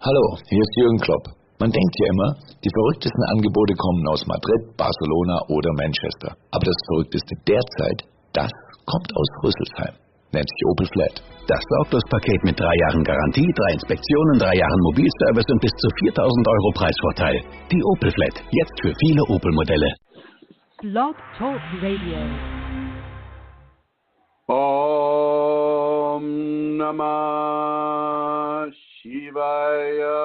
Hallo, hier ist Jürgen Klopp. Man denkt ja immer, die verrücktesten Angebote kommen aus Madrid, Barcelona oder Manchester. Aber das Verrückteste derzeit, das kommt aus Rüsselsheim. Nennt sich Opel Flat. Das Sorglospaket mit 3 Jahren Garantie, 3 Inspektionen, 3 Jahren Mobilservice und bis zu 4.000 Euro Preisvorteil. Die Opel Flat, jetzt für viele Opel-Modelle. Blog Talk Radio. Om Namah Shivaya.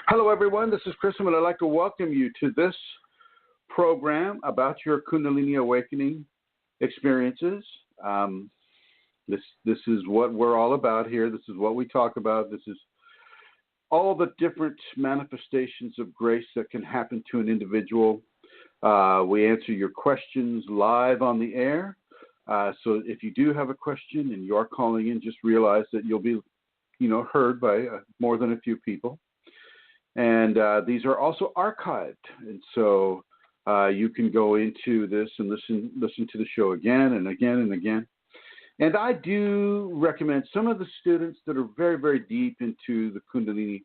Hello, everyone. This is Chrism, and I'd like to welcome you to this program about your Kundalini awakening experiences. This is what we're all about here. This is what we talk about. This is all the different manifestations of grace that can happen to an individual. We answer your questions live on the air. So if you do have a question and you are calling in, just realize that you'll be, heard by more than a few people. And these are also archived. And so you can go into this and listen to the show again and again and again. And I do recommend some of the students that are very, very deep into the Kundalini,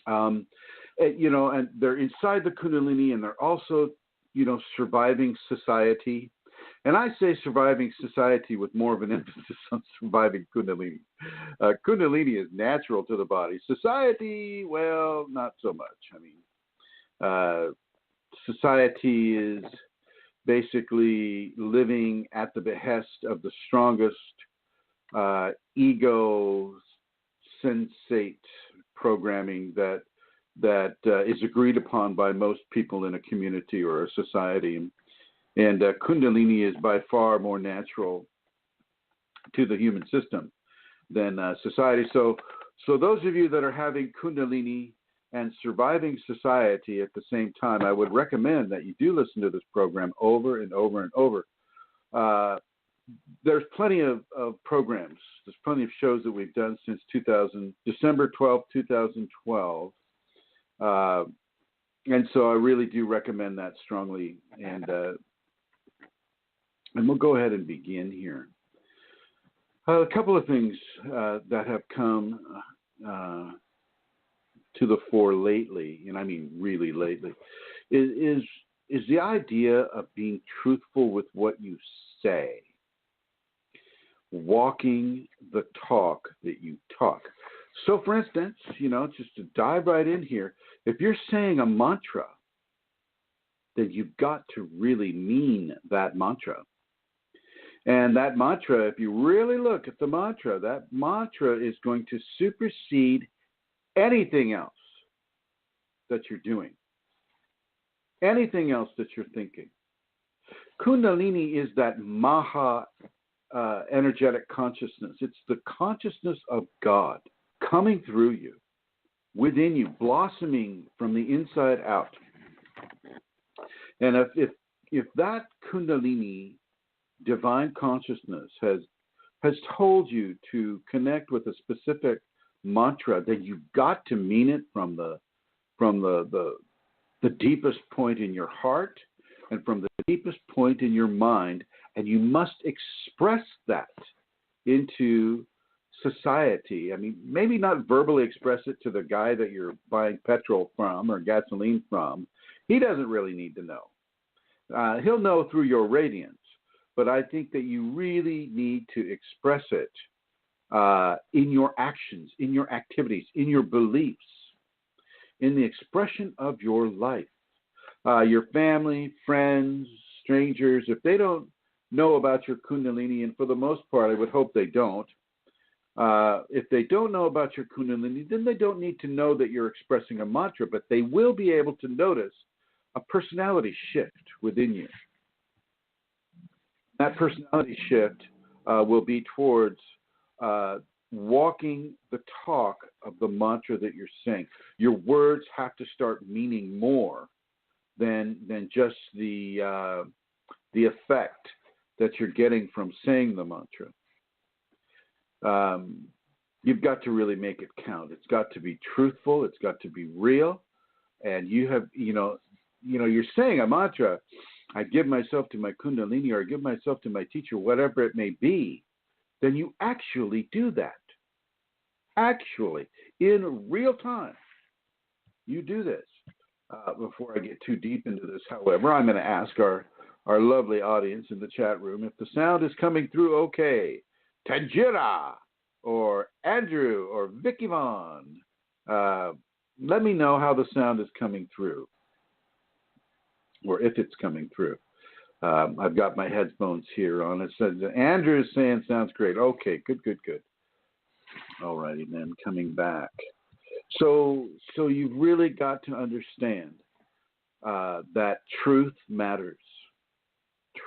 and they're inside the Kundalini, and they're also, surviving society. And I say surviving society with more of an emphasis on surviving Kundalini. Kundalini is natural to the body. Society, well, not so much. Society is basically living at the behest of the strongest ego sensate programming that is agreed upon by most people in a community or a society. And Kundalini is by far more natural to the human system than society. So those of you that are having Kundalini and surviving society at the same time, I would recommend that you do listen to this program over and over and over. There's plenty of programs. There's plenty of shows that we've done since December 12, 2012. And so I really do recommend that strongly. And we'll go ahead and begin here. A couple of things that have come to the fore lately, and I mean really lately, is the idea of being truthful with what you say, walking the talk that you talk. So, for instance, just to dive right in here, if you're saying a mantra, then you've got to really mean that mantra. And that mantra, if you really look at the mantra, that mantra is going to supersede anything else that you're doing, anything else that you're thinking. Kundalini is that Maha energetic consciousness. It's the consciousness of God coming through you, within you, blossoming from the inside out. And if that Kundalini divine consciousness has told you to connect with a specific mantra, then you've got to mean it from the deepest point in your heart and from the deepest point in your mind, and you must express that into society. I mean, maybe not verbally express it to the guy that you're buying petrol from or gasoline from. He doesn't really need to know. He'll know through your radiance. But I think that you really need to express it in your actions, in your activities, in your beliefs, in the expression of your life. Your family, friends, strangers, if they don't know about your Kundalini, and for the most part, I would hope they don't, if they don't know about your Kundalini, then they don't need to know that you're expressing a mantra, but they will be able to notice a personality shift within you. That personality shift will be towards walking the talk of the mantra that you're saying. Your words have to start meaning more than just the effect that you're getting from saying the mantra. You've got to really make it count. It's got to be truthful. It's got to be real. And you have, you're saying a mantra, I give myself to my Kundalini, or I give myself to my teacher, whatever it may be, then you actually do that. Actually, in real time, you do this. Before I get too deep into this, however, I'm going to ask our lovely audience in the chat room if the sound is coming through okay. Tanjira or Andrew or Vicky Vaughn, let me know how the sound is coming through, or if it's coming through. I've got my headphones here on. It says Andrew is saying sounds great. Okay, good. All righty then, coming back. So you've really got to understand that truth matters.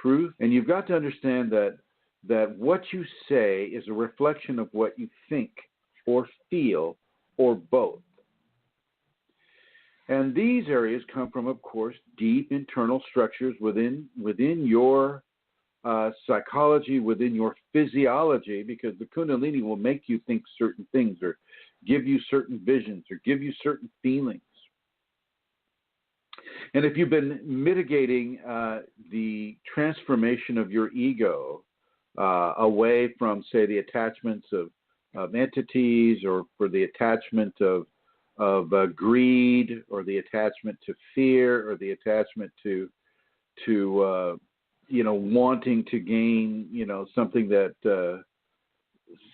Truth, and you've got to understand that what you say is a reflection of what you think or feel or both. And these areas come from, of course, deep internal structures within your psychology, within your physiology, because the Kundalini will make you think certain things or give you certain visions or give you certain feelings. And if you've been mitigating the transformation of your ego away from, say, the attachments of entities, or for the attachment of greed, or the attachment to fear, or the attachment to wanting to gain something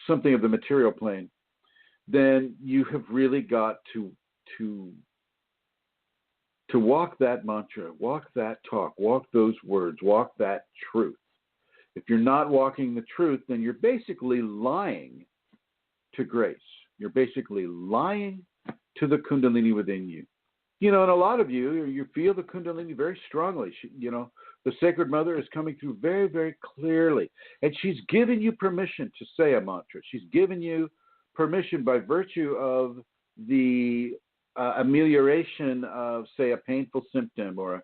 something of the material plane, then you have really got to walk that mantra, walk that talk, walk those words, walk that truth. If you're not walking the truth, then you're basically lying to grace. You're basically lying to the Kundalini within you. And a lot of you feel the Kundalini very strongly. The Sacred Mother is coming through very, very clearly. And she's given you permission to say a mantra. She's given you permission by virtue of the amelioration of, say, a painful symptom, or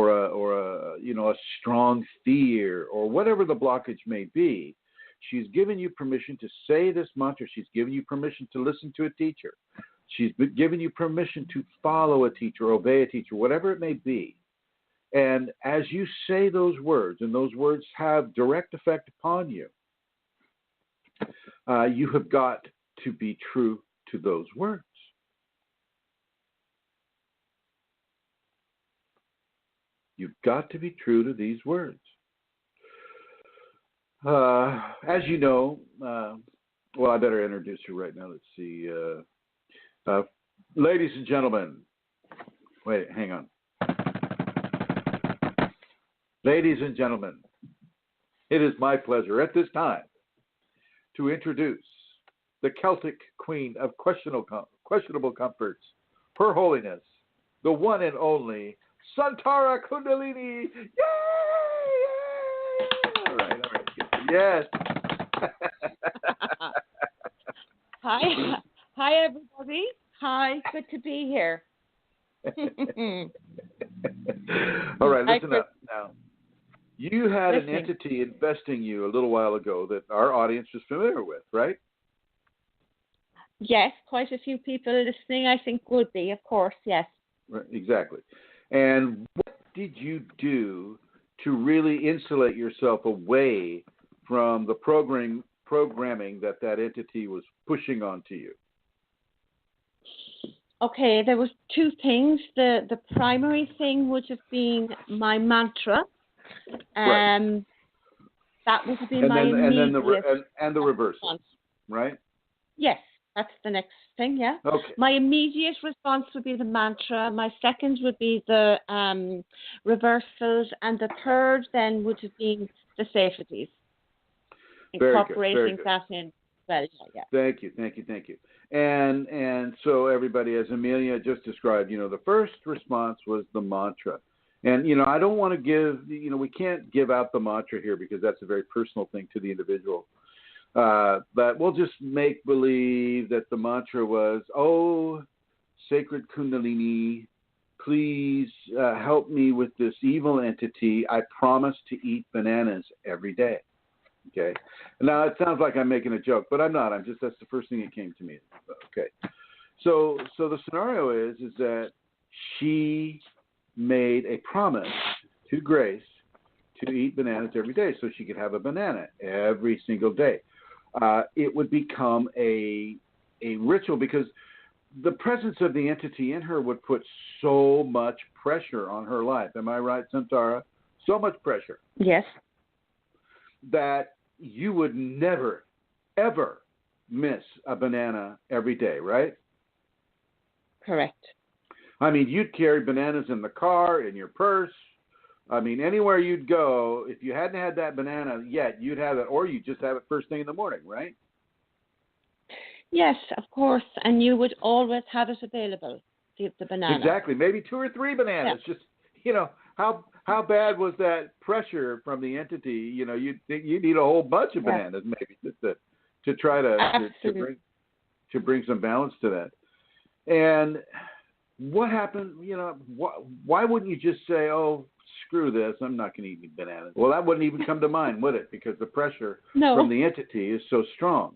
a strong fear, or whatever the blockage may be. She's given you permission to say this mantra. She's given you permission to listen to a teacher. She's given you permission to follow a teacher, obey a teacher, whatever it may be. And as you say those words, and those words have direct effect upon you, you have got to be true to those words. You've got to be true to these words. As you know, well, I better introduce you right now. Let's see. Ladies and gentlemen, wait, hang on. Ladies and gentlemen, it is my pleasure at this time to introduce the Celtic Queen of questionable comforts, Her Holiness, the one and only Santara Kundalini. Yay! All right. Yes. Hi, everybody. Hi, good to be here. All right, listen up now. You had an entity investing you a little while ago that our audience is familiar with, right? Yes, quite a few people listening, I think, would be, of course, yes. Right, exactly. And what did you do to really insulate yourself away from the programming that entity was pushing onto you? Okay, there was two things. The primary thing would have been my mantra. Right. That would have been my immediate and the reverse, right? Yes, that's the next thing, yeah. Okay. My immediate response would be the mantra. My second would be the reversals. And the third then would have been the safeties. Incorporating that in. Well, yeah. Thank you. And so everybody, as Amelia just described, the first response was the mantra. And, I don't want to give, we can't give out the mantra here because that's a very personal thing to the individual. But we'll just make believe that the mantra was, oh, sacred Kundalini, please help me with this evil entity. I promise to eat bananas every day. Okay. Now it sounds like I'm making a joke, but I'm not. That's the first thing that came to me. Okay. So the scenario is that she made a promise to Grace to eat bananas every day so she could have a banana every single day. It would become a ritual because the presence of the entity in her would put so much pressure on her life. Am I right, Santara? So much pressure. Yes. That you would never, ever miss a banana every day, right? Correct. I mean, you'd carry bananas in the car, in your purse. I mean, anywhere you'd go, if you hadn't had that banana yet, you'd have it, or you'd just have it first thing in the morning, right? Yes, of course. And you would always have it available, the banana. Exactly. Maybe 2 or 3 bananas. Yeah. Just, how bad was that pressure from the entity? You'd think you need a whole bunch of bananas maybe just to try to bring some balance to that. And what happened? Why wouldn't you just say, "Oh, screw this, I'm not going to eat any bananas"? Well, that wouldn't even come to mind, would it? Because the pressure from the entity is so strong.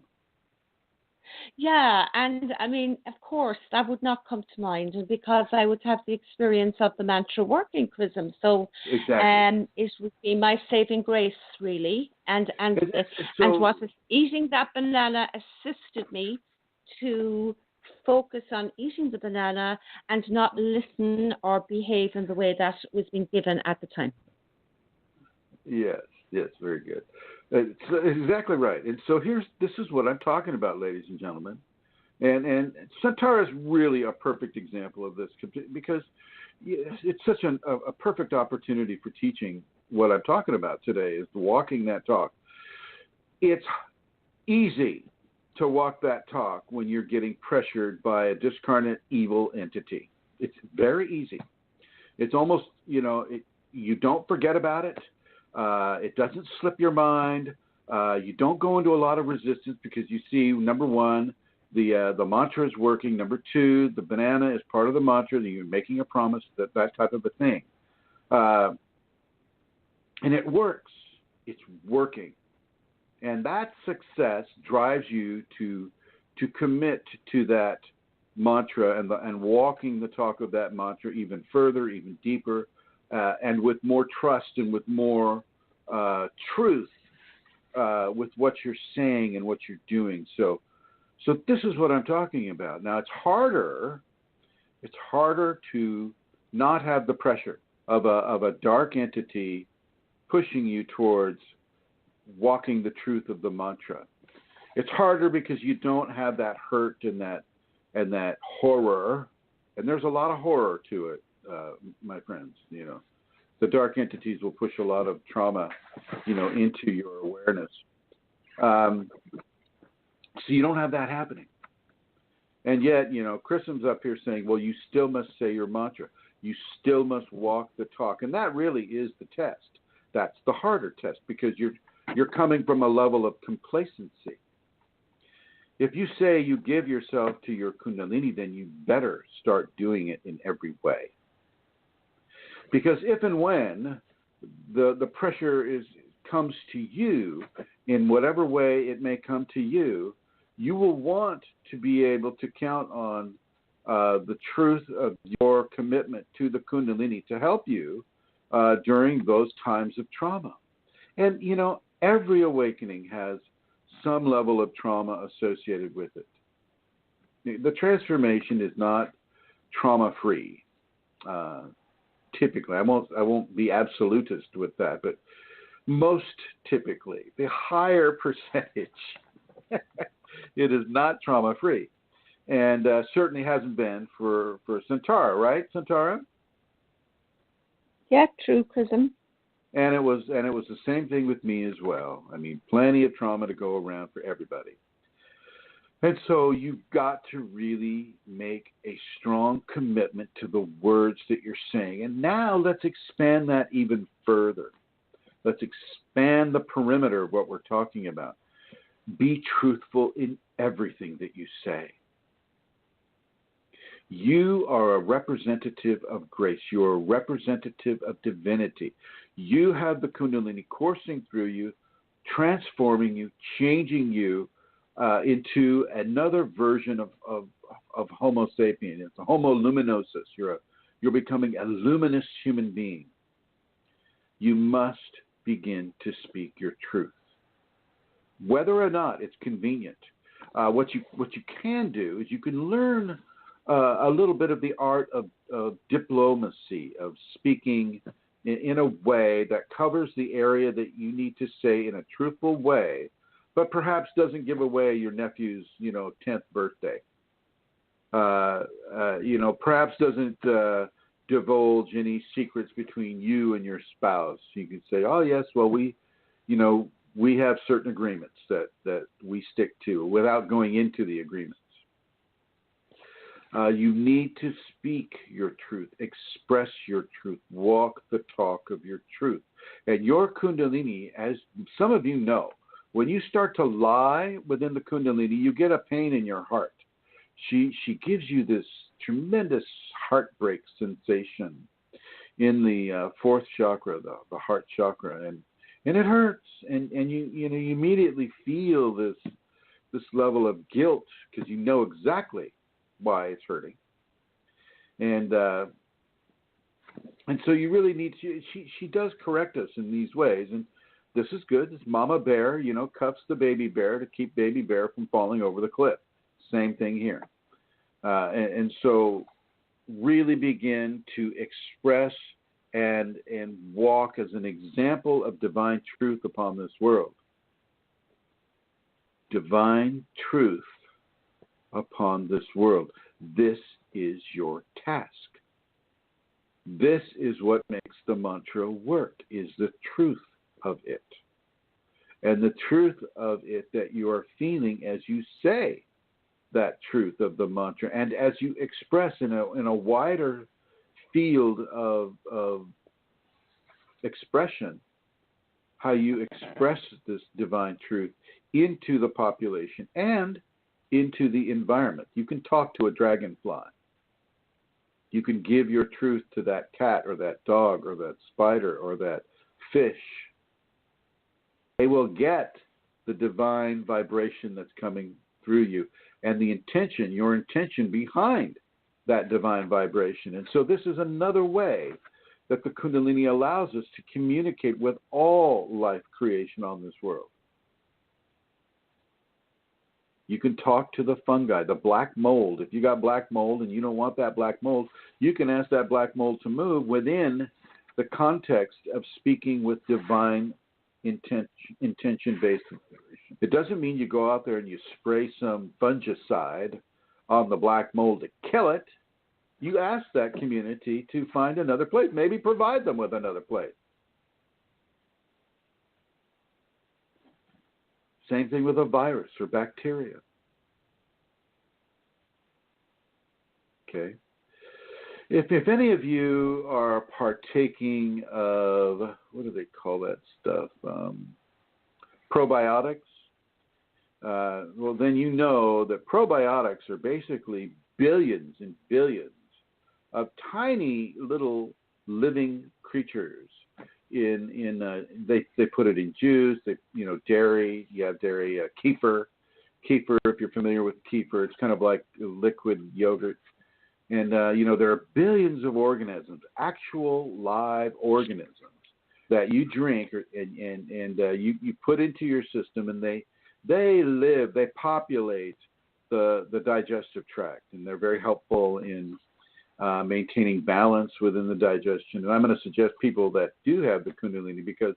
Yeah, and I mean, of course, that would not come to mind because I would have the experience of the mantra working, Chrism. So, exactly. It would be my saving grace, really. And what is eating that banana assisted me to focus on eating the banana and not listen or behave in the way that was being given at the time. Yes, very good. It's exactly right. And so this is what I'm talking about, ladies and gentlemen. And Santara is really a perfect example of this because it's such a perfect opportunity for teaching what I'm talking about today is walking that talk. It's easy to walk that talk when you're getting pressured by a discarnate evil entity. It's very easy. It's almost, you don't forget about it. It doesn't slip your mind. You don't go into a lot of resistance because you see, number one, the mantra is working. Number two, the banana is part of the mantra. That you're making a promise, that type of a thing. And it works. It's working. And that success drives you to commit to that mantra and walking the talk of that mantra even further, even deeper, and with more trust and with more truth with what you're saying and what you're doing. So this is what I'm talking about. Now it's harder to not have the pressure of a dark entity pushing you towards walking the truth of the mantra. It's harder because you don't have that hurt and that horror, and there's a lot of horror to it, my friends. The dark entities will push a lot of trauma, into your awareness. So you don't have that happening. And yet, Chrism's up here saying, well, you still must say your mantra. You still must walk the talk. And that really is the test. That's the harder test because you're coming from a level of complacency. If you say you give yourself to your Kundalini, then you better start doing it in every way. Because if and when the pressure comes to you, in whatever way it may come to you, you will want to be able to count on the truth of your commitment to the Kundalini to help you during those times of trauma. And, every awakening has some level of trauma associated with it. The transformation is not trauma-free. Typically, I won't be absolutist with that, but most typically, the higher percentage, it is not trauma-free, and certainly hasn't been for Santara, right, Santara? Yeah, true, Chrism. And it was the same thing with me as well. I mean, plenty of trauma to go around for everybody. And so you've got to really make a strong commitment to the words that you're saying. And now let's expand that even further. Let's expand the perimeter of what we're talking about. Be truthful in everything that you say. You are a representative of grace. You're a representative of divinity. You have the Kundalini coursing through you, transforming you, changing you into another version of Homo sapien. It's a Homo luminosus. You're becoming a luminous human being. You must begin to speak your truth, whether or not it's convenient. What you can do is you can learn a little bit of the art of diplomacy, of speaking in a way that covers the area that you need to say in a truthful way, but perhaps doesn't give away your nephew's 10th birthday. Perhaps doesn't divulge any secrets between you and your spouse. You can say, oh yes, well we have certain agreements that we stick to without going into the agreements. You need to speak your truth, express your truth, walk the talk of your truth. And your Kundalini, as some of you know, when you start to lie within the Kundalini, you get a pain in your heart. She gives you this tremendous heartbreak sensation in the fourth chakra, the heart chakra, and it hurts, and you immediately feel this level of guilt because you know exactly why it's hurting, and so you really need to. She does correct us in these ways, and this is good. This mama bear, cuffs the baby bear to keep baby bear from falling over the cliff. Same thing here. And so really begin to express and walk as an example of divine truth upon this world. Divine truth upon this world. This is your task. This is what makes the mantra work, is the truth of it. And the truth of it that you are feeling as you say that truth of the mantra, and as you express in a wider field of expression, how you express this divine truth into the population and into the environment. You can talk to a dragonfly. You can give your truth to that cat or that dog or that spider or that fish. They will get the divine vibration that's coming through you and the intention, your intention behind that divine vibration. And so this is another way that the Kundalini allows us to communicate with all life creation on this world. You can talk to the fungi, the black mold. If you got black mold and you don't want that black mold, you can ask that black mold to move within the context of speaking with divine intention-based vibration. It doesn't mean you go out there and you spray some fungicide on the black mold to kill it. You ask that community to find another place, maybe provide them with another place. Same thing with a virus or bacteria. Okay. If any of you are partaking of, what do they call that stuff? Probiotics. Well, then you know that probiotics are basically billions and billions of tiny little living creatures. They put it in juice. Dairy. You have dairy, kefir. Kefir, if you're familiar with kefir, it's kind of like liquid yogurt. And there are billions of organisms, actual live organisms that you drink and you put into your system, and they live, they populate the digestive tract, and they're very helpful in maintaining balance within the digestion. And I'm going to suggest people that do have the Kundalini, because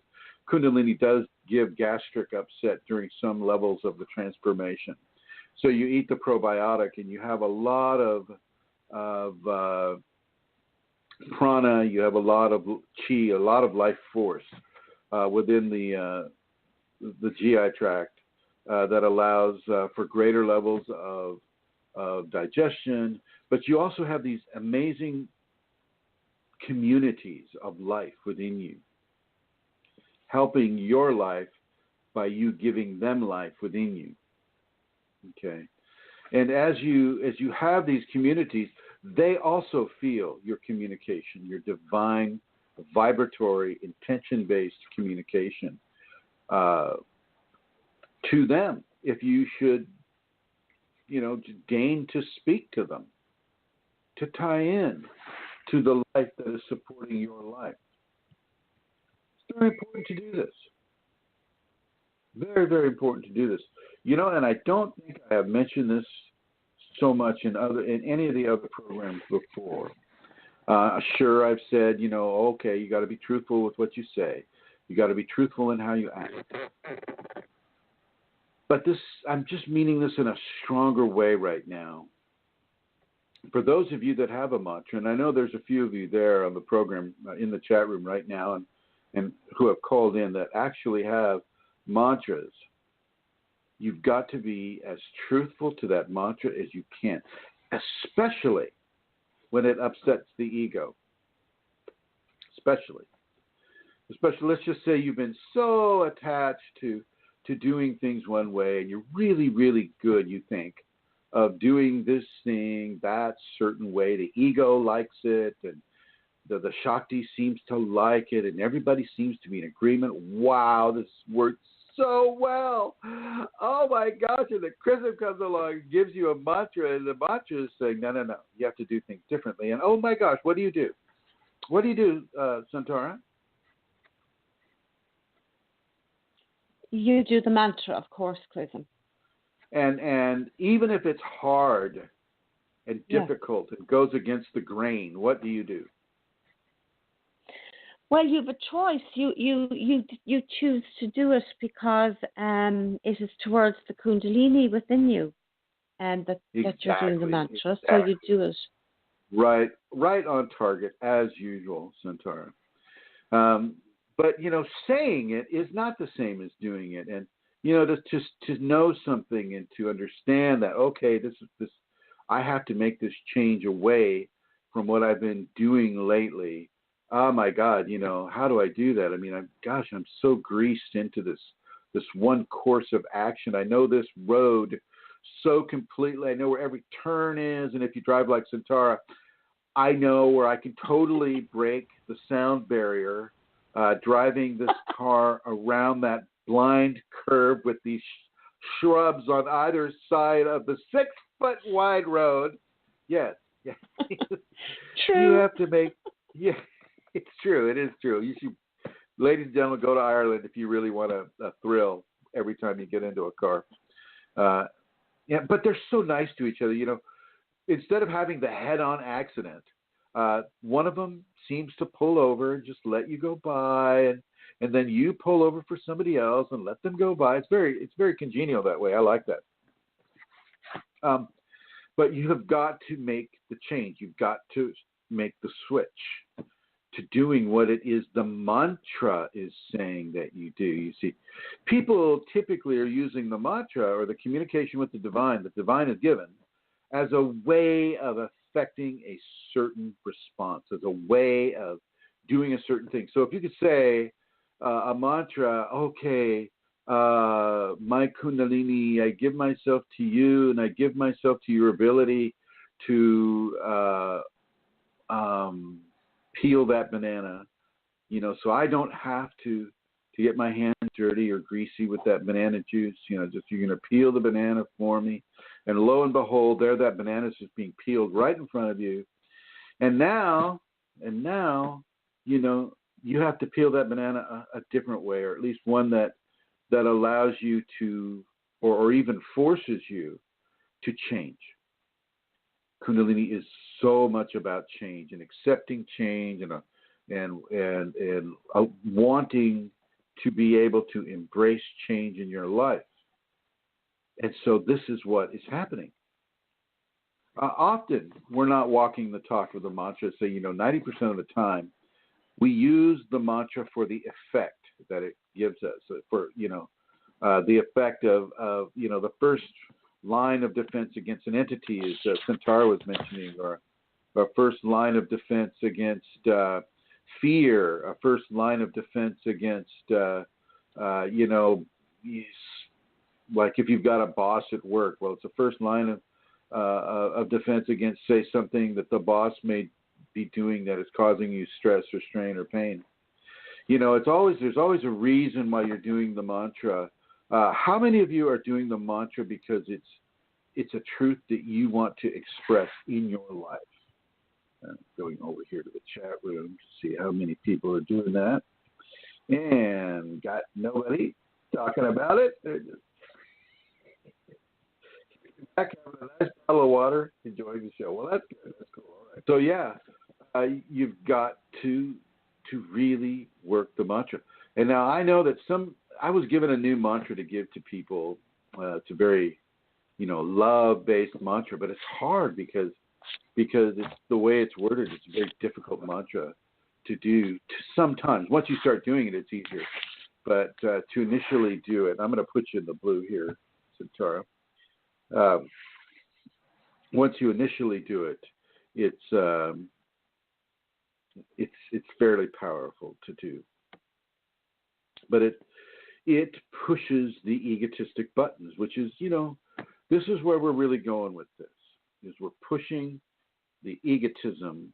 Kundalini does give gastric upset during some levels of the transformation. So you eat the probiotic and you have a lot of prana, you have a lot of chi, a lot of life force within the GI tract that allows for greater levels of digestion. But you also have these amazing communities of life within you, helping your life by you giving them life within you. Okay. And as you have these communities, they also feel your communication, your divine, vibratory, intention-based communication to them. If you should, deign to speak to them, to tie in to the life that is supporting your life. It's very important to do this. Very, very important to do this. You know, and I don't think I have mentioned this so much in any of the other programs before. Sure, I've said, you know, okay, you got to be truthful with what you say. You got to be truthful in how you act. But this, I'm just meaning this in a stronger way right now. For those of you that have a mantra, and I know there's a few of you there on the program in the chat room right now, and who have called in that actually have mantras, you've got to be as truthful to that mantra as you can, especially when it upsets the ego. Especially, let's just say you've been so attached to doing things one way, and you're really, really good, you think, of doing this thing that certain way. The ego likes it, and the Shakti seems to like it, and everybody seems to be in agreement. Wow, this works so well. Oh my gosh, and the Chrism comes along and gives you a mantra, and the mantra is saying, no, you have to do things differently. And oh my gosh, what do you do? What do you do, Santara? You do the mantra, of course, Chrism. And even if it's hard and difficult, it goes against the grain, what do you do? Well, you have a choice. You choose to do it because it is towards the Kundalini within you, and that you're doing the mantra. Exactly. So you do it. Right on target as usual, Santara. But you know, saying it is not the same as doing it, and you know, to know something and to understand that, okay, this I have to make this change away from what I've been doing lately. Oh my God, you know, how do I do that? I mean, I'm so greased into this one course of action. I know this road so completely. I know where every turn is, and if you drive like Santara, I know where I can totally break the sound barrier, driving this car around that blind curve with these shrubs on either side of the 6-foot wide road. Yes. True. You have to make, it's true. It is true. You should, ladies and gentlemen, go to Ireland if you really want a thrill every time you get into a car. But they're so nice to each other. You know, instead of having the head-on accident, one of them seems to pull over and just let you go by, and then you pull over for somebody else and let them go by. It's very congenial that way. I like that. But you have got to make the change. You've got to make the switch to doing what it is the mantra is saying that you do. You see, people typically are using the mantra or the communication with the divine that divine is given as a way of affecting a certain response, as a way of doing a certain thing. So if you could say a mantra, okay, my Kundalini, I give myself to you, and I give myself to your ability to peel that banana, you know, so I don't have to get my hands dirty or greasy with that banana juice. You know, just you're going to peel the banana for me, and lo and behold, there that banana is just being peeled right in front of you. And now, you know, you have to peel that banana a different way, or at least one that allows you to, or even forces you to change. Kundalini is so much about change and accepting change and wanting to be able to embrace change in your life. And so this is what is happening. Often we're not walking the talk with the mantra. So, you know, 90% of the time we use the mantra for the effect that it gives us. For, you know, the effect of you know, the first line of defense against an entity, as Santara was mentioning, or a first line of defense against fear, a first line of defense against, you know, like if you've got a boss at work, well, it's a first line of defense against, say, something that the boss may be doing that is causing you stress or strain or pain. You know, there's always a reason why you're doing the mantra. How many of you are doing the mantra because it's a truth that you want to express in your life? Going over here to the chat room to see how many people are doing that. And got nobody talking about it. They're just back having a nice bottle of water, enjoying the show. Well, that's good. That's cool. All right. So, yeah, you've got to really work the mantra. And now I know that I was given a new mantra to give to people. It's a very, love-based mantra, but it's hard because it's the way it's worded. It's a very difficult mantra to do. Sometimes once you start doing it, it's easier. But to initially do it, I'm going to put you in the blue here, Santara. Once you initially do it, it's fairly powerful to do. But it pushes the egotistic buttons, which is, this is where we're really going with this, is we're pushing the egotism,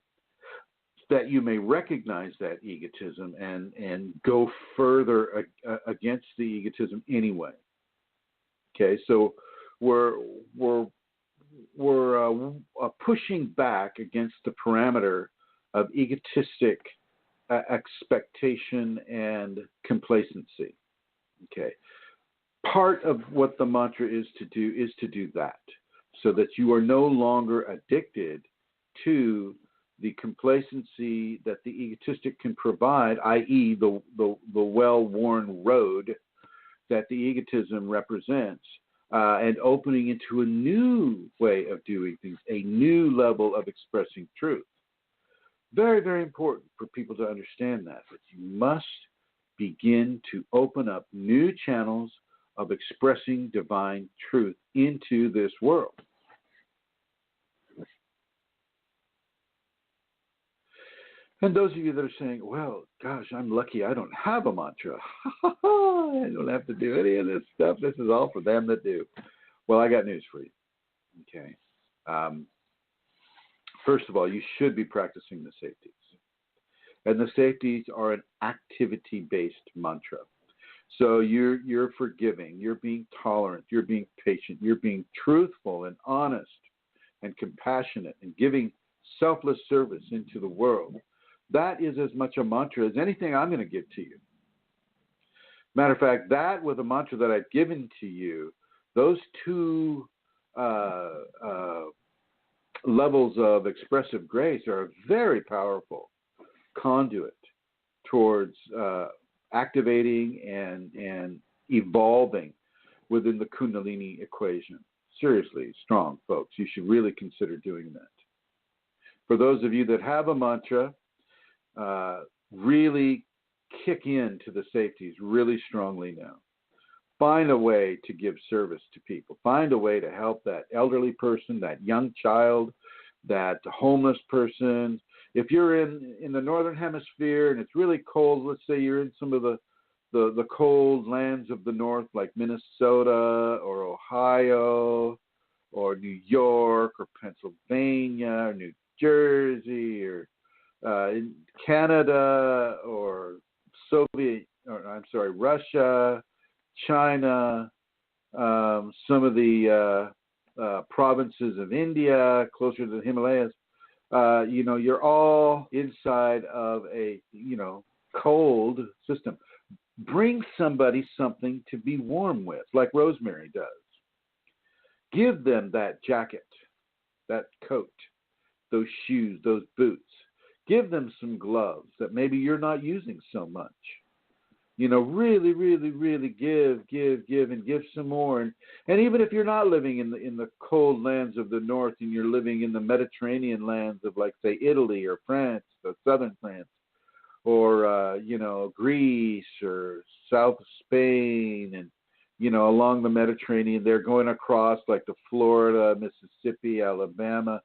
that you may recognize that egotism and go further against the egotism anyway. Okay, so we're pushing back against the parameter of egotistic expectation and complacency. Okay, part of what the mantra is to do that, so that you are no longer addicted to the complacency that the egotistic can provide, i.e. the well-worn road that the egotism represents, and opening into a new way of doing things, a new level of expressing truth. Very, very important for people to understand that you must begin to open up new channels of expressing divine truth into this world. And those of you that are saying, well, gosh, I'm lucky I don't have a mantra. I don't have to do any of this stuff. This is all for them that do. Well, I got news for you. Okay. First of all, you should be practicing the safeties. And the safeties are an activity-based mantra. So you're forgiving, you're being tolerant, you're being patient, you're being truthful and honest and compassionate and giving selfless service into the world. That is as much a mantra as anything I'm going to give to you. Matter of fact, that with a mantra that I've given to you, those two levels of expressive grace are a very powerful conduit towards activating and evolving within the Kundalini equation. Seriously, strong folks, you should really consider doing that. For those of you that have a mantra, really kick into the safeties really strongly now. Find a way to give service to people. Find a way to help that elderly person, that young child, that homeless person. If you're in the northern hemisphere and it's really cold, let's say you're in some of the cold lands of the north, like Minnesota or Ohio or New York or Pennsylvania or New Jersey or in Canada or Russia, China, some of the provinces of India, closer to the Himalayas, you're all inside of a, cold system. Bring somebody something to be warm with, like Rosemary does. Give them that jacket, that coat, those shoes, those boots. Give them some gloves that maybe you're not using so much. Really, really, really give, and give some more. And even if you're not living in the cold lands of the north and you're living in the Mediterranean lands of, like, say, Italy or France, or southern France, or, Greece or South Spain and, along the Mediterranean, they're going across, like, the Florida, Mississippi, Alabama,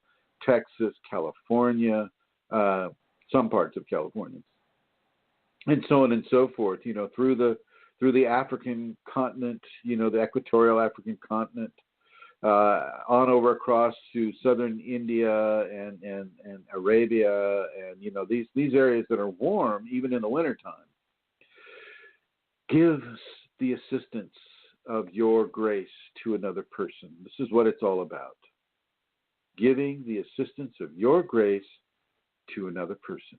Texas, California, some parts of California, and so on and so forth, through the African continent, the equatorial African continent, on over across to southern India and Arabia, and these areas that are warm even in the wintertime. Give the assistance of your grace to another person. This is what it's all about. Giving the assistance of your grace to another person,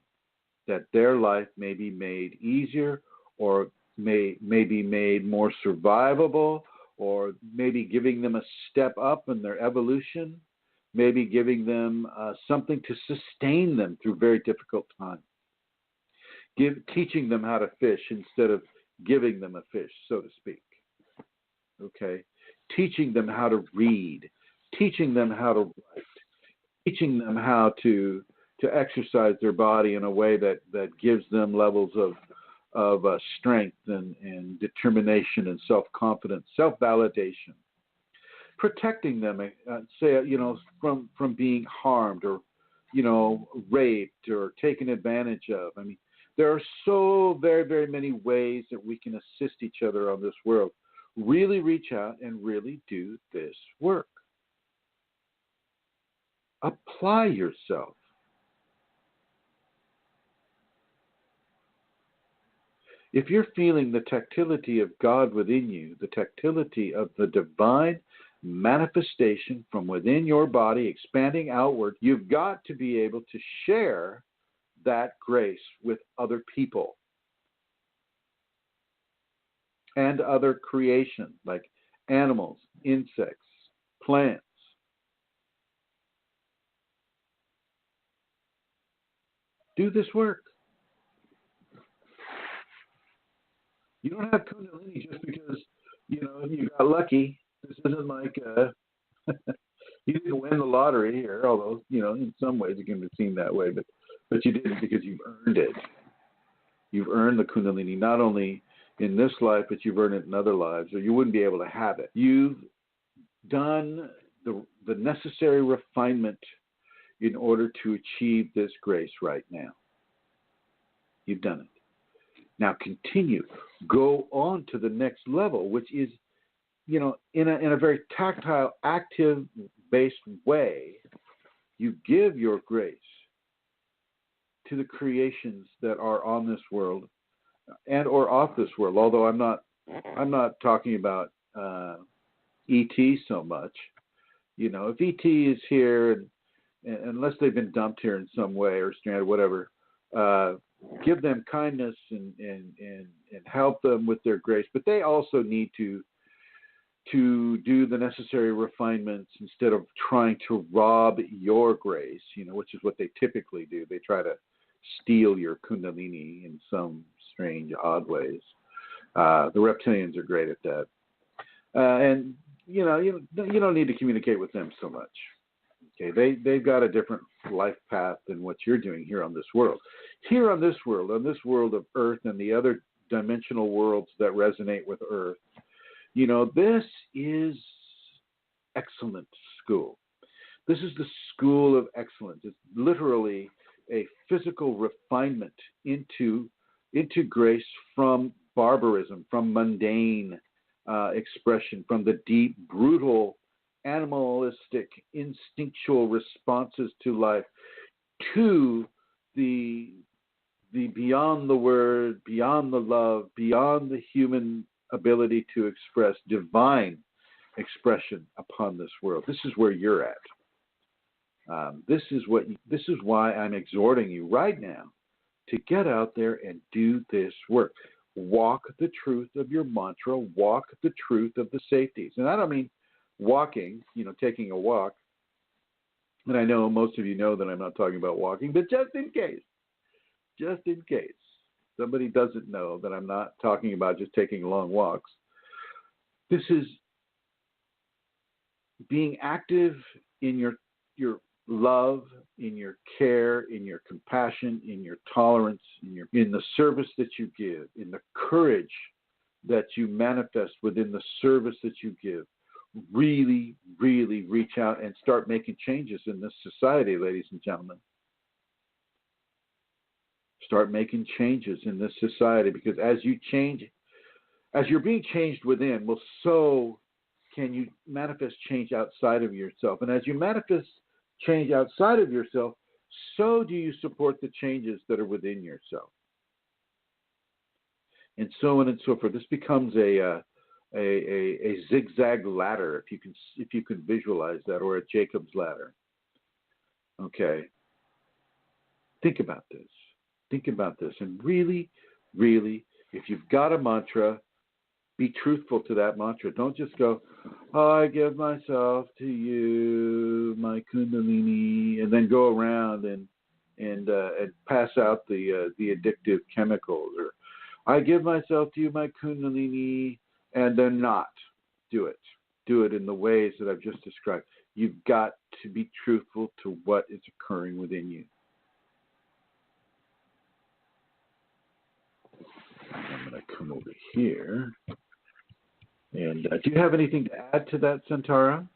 that their life may be made easier, or may be made more survivable, or maybe giving them a step up in their evolution, maybe giving them something to sustain them through very difficult times. Teaching them how to fish instead of giving them a fish, so to speak. Okay? Teaching them how to read, teaching them how to write, teaching them how to exercise their body in a way that gives them levels of strength and determination and self-confidence, self-validation. Protecting them, from being harmed or, raped or taken advantage of. I mean, there are so very, very many ways that we can assist each other on this world. Really reach out and really do this work. Apply yourself. If you're feeling the tactility of God within you, the tactility of the divine manifestation from within your body expanding outward, you've got to be able to share that grace with other people and other creation like animals, insects, plants. Do this work. You don't have Kundalini just because, you got lucky. This isn't like you didn't win the lottery here, although, in some ways it can be seen that way, but you didn't because you've earned it. You've earned the Kundalini, not only in this life, but you've earned it in other lives, or you wouldn't be able to have it. You've done the necessary refinement in order to achieve this grace right now. You've done it. Now continue. Go on to the next level, which is, in a very tactile, active-based way, you give your grace to the creations that are on this world and or off this world. Although I'm not talking about ET so much. If ET is here, and unless they've been dumped here in some way or stranded, whatever, give them kindness and help them with their grace. But they also need to do the necessary refinements instead of trying to rob your grace, which is what they typically do. They try to steal your Kundalini in some strange, odd ways. The reptilians are great at that. And, you don't need to communicate with them so much. Okay, they've got a different life path than what you're doing here on this world. Here on this world of Earth and the other dimensional worlds that resonate with Earth, this is excellent school. This is the school of excellence. It's literally a physical refinement into grace from barbarism, from mundane expression, from the deep, brutal, animalistic, instinctual responses to life, to the beyond the word, beyond the love, beyond the human ability to express divine expression upon this world. This is where you're at. This is why I'm exhorting you right now to get out there and do this work. Walk the truth of your mantra. Walk the truth of the safeties. And I don't mean walking, taking a walk. And I know most of you know that I'm not talking about walking, but just in case somebody doesn't know that I'm not talking about just taking long walks. This is being active in your love, in your care, in your compassion, in your tolerance, in the service that you give, in the courage that you manifest within the service that you give. Really, really reach out and start making changes in this society, ladies and gentlemen. Start making changes in this society, because as you're being changed within, well, so can you manifest change outside of yourself. And as you manifest change outside of yourself, so do you support the changes that are within yourself. And so on and so forth. This becomes a zigzag ladder, if you can visualize that, or a Jacob's ladder. Okay. Think about this. Think about this. And really, really, if you've got a mantra, be truthful to that mantra. Don't just go, I give myself to you, my Kundalini, and then go around and pass out the addictive chemicals. Or I give myself to you, my Kundalini, and then not do it. Do it in the ways that I've just described. You've got to be truthful to what is occurring within you. I'm going to come over here. And do you have anything to add to that, Santara?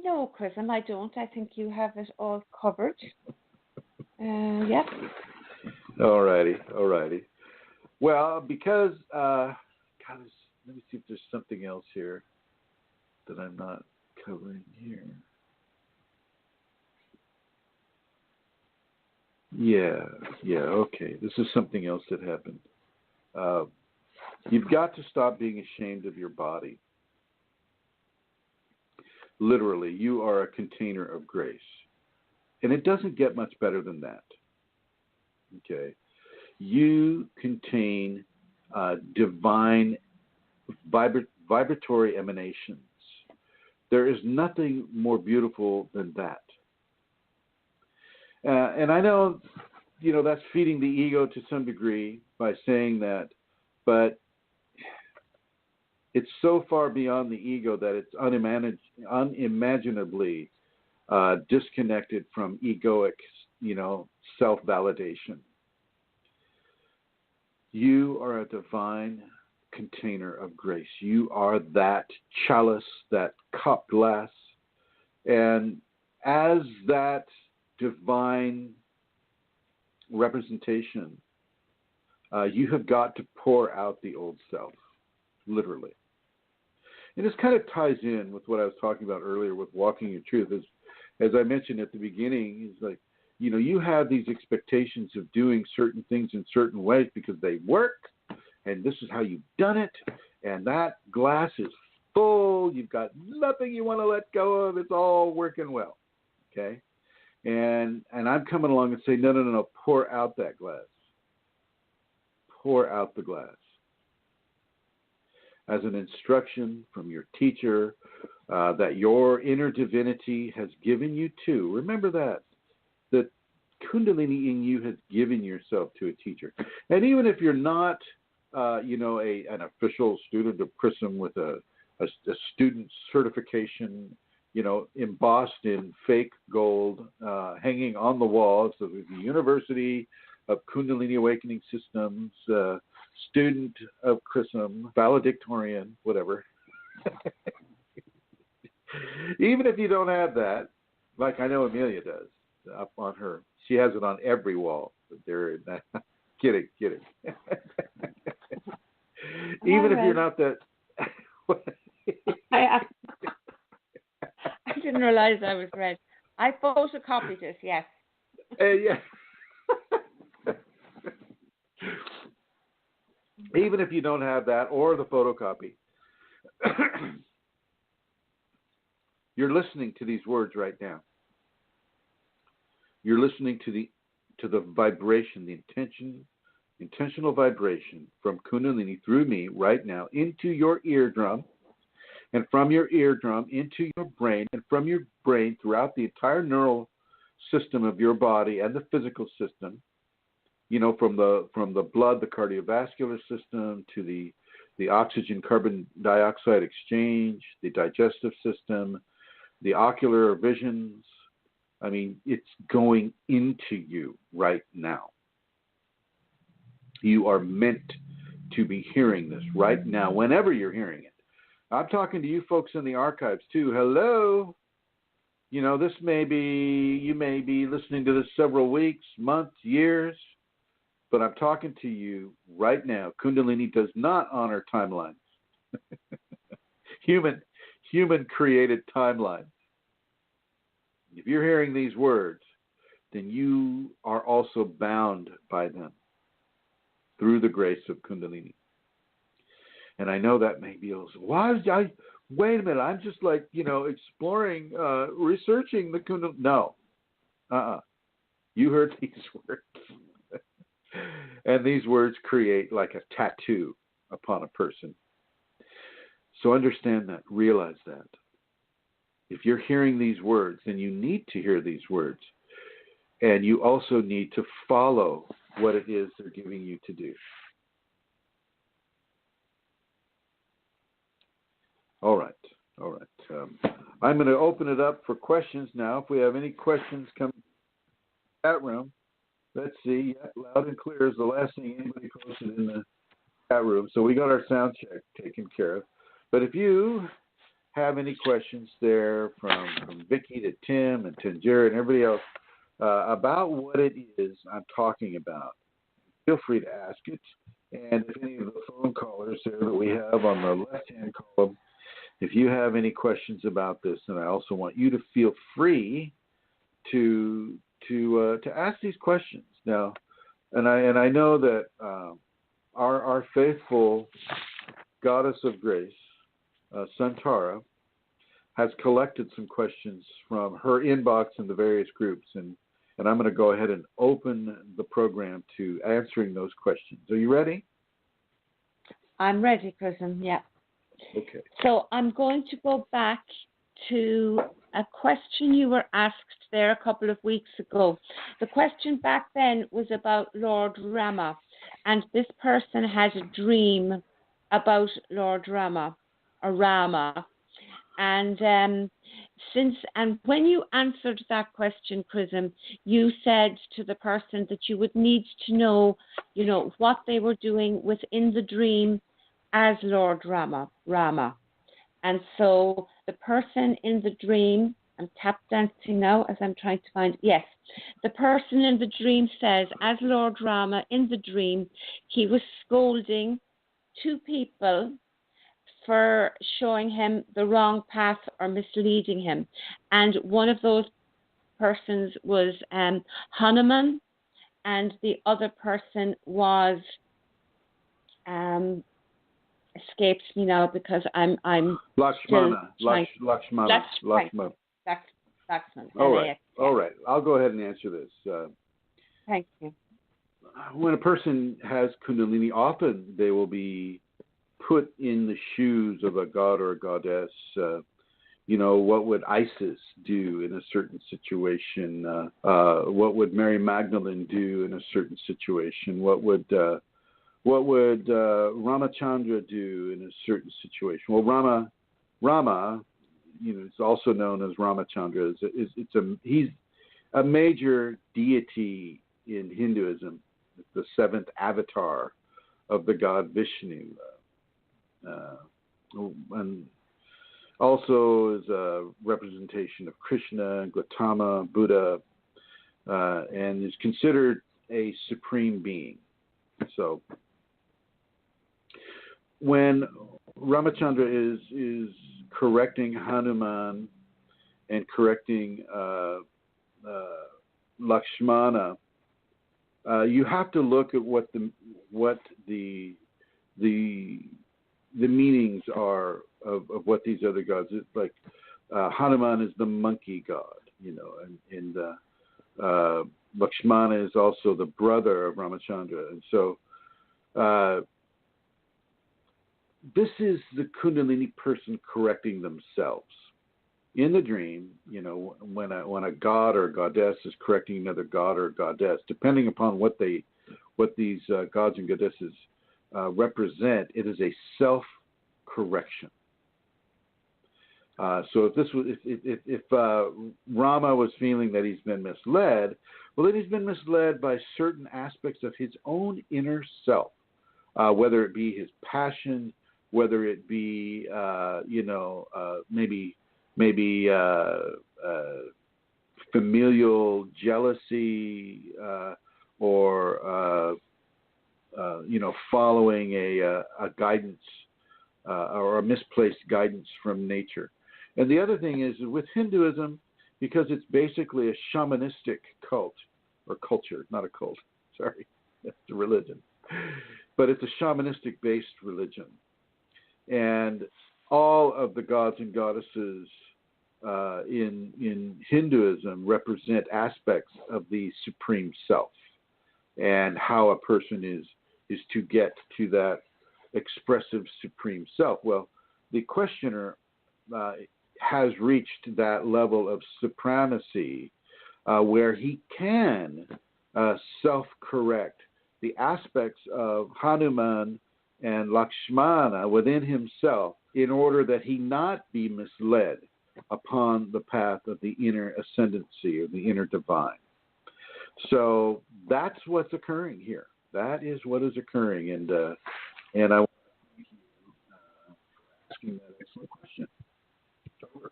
No, Chrism, I don't. I think you have it all covered. Yep. All righty. Well, because, let me see if there's something else here that I'm not covering here. Yeah, okay. This is something else that happened. You've got to stop being ashamed of your body. Literally, you are a container of grace. And it doesn't get much better than that. Okay? You contain divine vibratory emanations. There is nothing more beautiful than that. And I know, that's feeding the ego to some degree by saying that, but it's so far beyond the ego that it's unimaginably disconnected from egoic, self-validation. You are a divine container of grace. You are that chalice, that cup glass, and as that divine representation, you have got to pour out the old self, literally. And this kind of ties in with what I was talking about earlier with walking your truth. As I mentioned at the beginning, is like, you have these expectations of doing certain things in certain ways because they work, and this is how you've done it, and that glass is full. You've got nothing you want to let go of. It's all working well, okay? And I'm coming along and say, no, pour out that glass. Pour out the glass. As an instruction from your teacher that your inner divinity has given you to. Remember that Kundalini in you has given yourself to a teacher. And even if you're not, an official student of Chrism with a student certification, embossed in fake gold, hanging on the walls of the University of Kundalini Awakening Systems, student of Chrism, valedictorian, whatever. Even if you don't have that, like I know Amelia does, up on her, she has it on every wall. There, kidding. Even if you're not that. I didn't realize I was red. I photocopied it, yes. Yeah. Even if you don't have that or the photocopy, you're listening to these words right now. You're listening to the vibration, the intentional vibration from Kundalini through me right now into your eardrum, and from your eardrum into your brain, and from your brain throughout the entire neural system of your body and the physical system. From the blood, the cardiovascular system, to the oxygen carbon dioxide exchange, the digestive system, the ocular visions. I mean, it's going into you right now. You are meant to be hearing this right now, whenever you're hearing it. I'm talking to you folks in the archives too. Hello. You may be listening to this several weeks, months, years, but I'm talking to you right now. Kundalini does not honor timelines. Human created timelines. If you're hearing these words, then you are also bound by them through the grace of Kundalini. And I know that may be, why wait a minute, I'm just like, exploring, researching the Kundalini. No. You heard these words. And these words create like a tattoo upon a person. So understand that, realize that. If you're hearing these words, then you need to hear these words. And you also need to follow what it is they're giving you to do. All right. I'm going to open it up for questions now. If we have any questions coming in the chat room, let's see. Yeah, loud and clear is the last thing anybody posted in the chat room. So we got our sound check taken care of. But if you have any questions there from Vicky to Tim and Tanjira and everybody else about what it is I'm talking about, feel free to ask it. And if any of the phone callers there that we have on the left-hand column, if you have any questions about this, then I also want you to feel free to ask these questions now. And I know that our faithful goddess of grace, Santara, has collected some questions from her inbox in the various groups, and I'm going to go ahead and open the program to answering those questions. Are you ready? I'm ready, Chrism. Yeah. Okay. So I'm going to go back to a question you were asked there a couple of weeks ago. The question back then was about Lord Rama, and this person had a dream about Lord Rama, or Rama. And when you answered that question, Chrism, you said to the person that you would need to know, what they were doing within the dream as Lord Rama. And so the person in the dream, I'm tap dancing now as I'm trying to find, yes, the person in the dream says, as Lord Rama in the dream, he was scolding two people for showing him the wrong path or misleading him. And one of those persons was Hanuman, and the other person was escapes me now because I'm Lakshmana. Lakshmana. All right. I'll go ahead and answer this. Thank you. When a person has Kundalini, often they will be put in the shoes of a god or a goddess. What would Isis do in a certain situation? What would Mary Magdalene do in a certain situation? What would Ramachandra do in a certain situation? Well, Rama, is also known as Ramachandra. He's a major deity in Hinduism, the seventh avatar of the god Vishnu, and also is a representation of Krishna, Gautama, Buddha, and is considered a supreme being. So when Ramachandra is correcting Hanuman and correcting Lakshmana, you have to look at what the meanings are of what these other gods. It's like Hanuman is the monkey god, and Lakshmana is also the brother of Ramachandra, and so this is the Kundalini person correcting themselves. In the dream, when a god or goddess is correcting another god or goddess, depending upon what these gods and goddesses represent, it is a self-correction. So if Rama was feeling that he's been misled, well, then he's been misled by certain aspects of his own inner self, whether it be his passion, whether it be maybe familial jealousy, or following a guidance or a misplaced guidance from nature. And the other thing is with Hinduism, because it's basically a shamanistic cult or culture, not a cult. Sorry, that's a religion, but it's a shamanistic based religion. And all of the gods and goddesses in Hinduism represent aspects of the supreme self, and how a person is to get to that expressive supreme self. Well, the questioner has reached that level of supremacy where he can self-correct the aspects of Hanuman and Lakshmana within himself in order that he not be misled upon the path of the inner ascendancy or the inner divine. So that's what's occurring here. That is what is occurring, and I want to thank you for asking that excellent question. Over.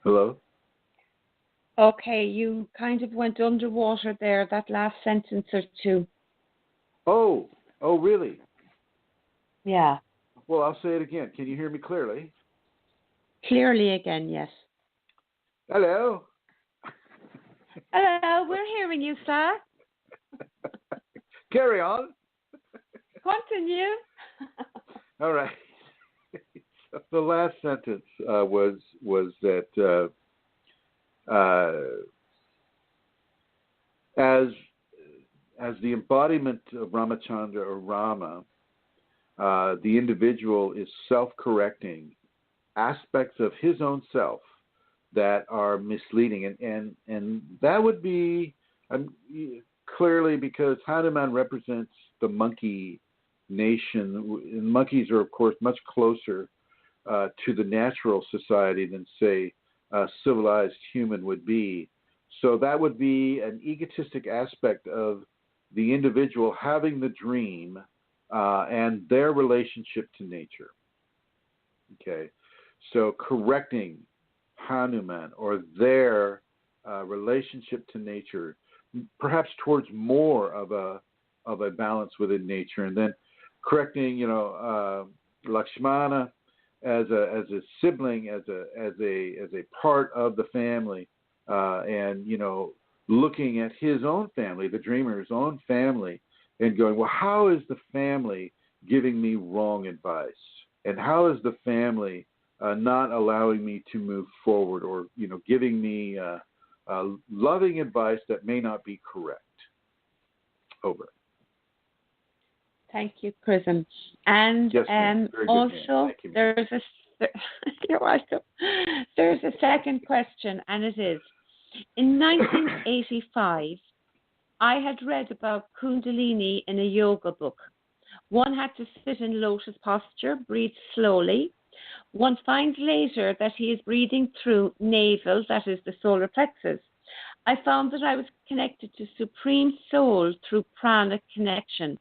Hello? Okay, you kind of went underwater there, that last sentence or two. Oh, really? Yeah. Well, I'll say it again. Can you hear me clearly? Clearly again, yes. Hello? Hello, we're hearing you, sir. Carry on. Continue. All right. The last sentence was that as the embodiment of Ramachandra or Rama, the individual is self-correcting aspects of his own self that are misleading, and that would be clearly because Hanuman represents the monkey nation, and monkeys are of course much closer to the natural society than say a civilized human would be. So that would be an egotistic aspect of the individual having the dream and their relationship to nature. Okay, so correcting Hanuman or their relationship to nature, perhaps towards more of a balance within nature, and then correcting, Lakshmana as a sibling, as a part of the family, and looking at his own family, the dreamer's own family, and going, well, how is the family giving me wrong advice, and how is the family not allowing me to move forward, or giving me loving advice that may not be correct. Over. Thank you, Chrism. And yes, also, there's you're welcome. There's a second question, and it is: in 1985, I had read about Kundalini in a yoga book. One had to sit in lotus posture, breathe slowly. One finds later that he is breathing through navel, that is the solar plexus. I found that I was connected to Supreme Soul through prana connection.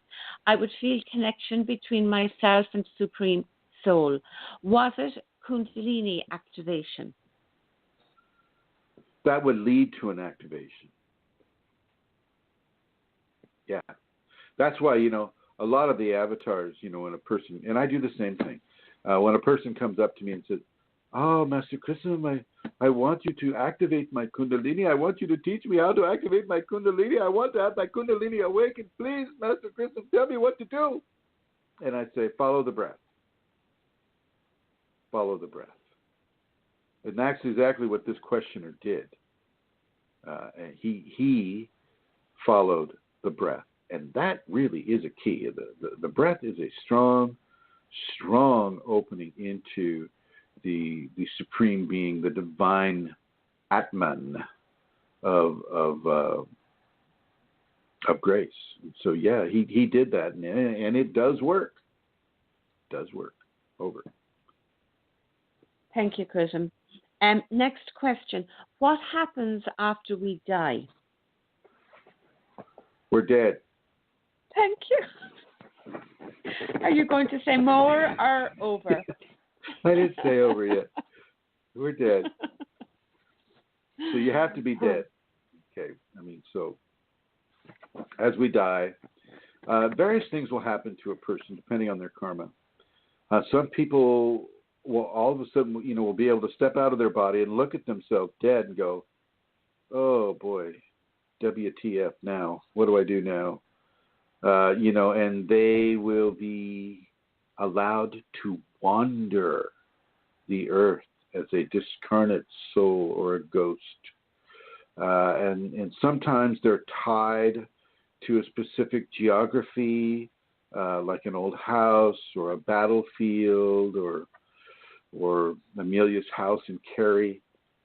I would feel connection between myself and Supreme Soul. Was it Kundalini activation? That would lead to an activation. Yeah. That's why, a lot of the avatars, when a person, and I do the same thing, when a person comes up to me and says, oh, Master Chrism, I want you to activate my Kundalini. I want you to teach me how to activate my Kundalini. I want to have my Kundalini awakened. Please, Master Chrism, tell me what to do. And I say, follow the breath. Follow the breath. And that's exactly what this questioner did. And he followed the breath. And that really is a key. The breath is a strong opening into the supreme being, the divine Atman of grace. So yeah, he did that, and it does work. It does work. Over. Thank you, Chrism. Next question: what happens after we die? We're dead. Thank you. Are you going to say more or over? I didn't say over yet. We're dead. So you have to be dead. Okay. So as we die, various things will happen to a person depending on their karma. Some people will all of a sudden, will be able to step out of their body and look at themselves dead and go, oh boy, WTF now? What do I do now? and they will be allowed to wander the earth as a discarnate soul or a ghost. And sometimes they're tied to a specific geography, like an old house or a battlefield or Amelia's house in Kerry,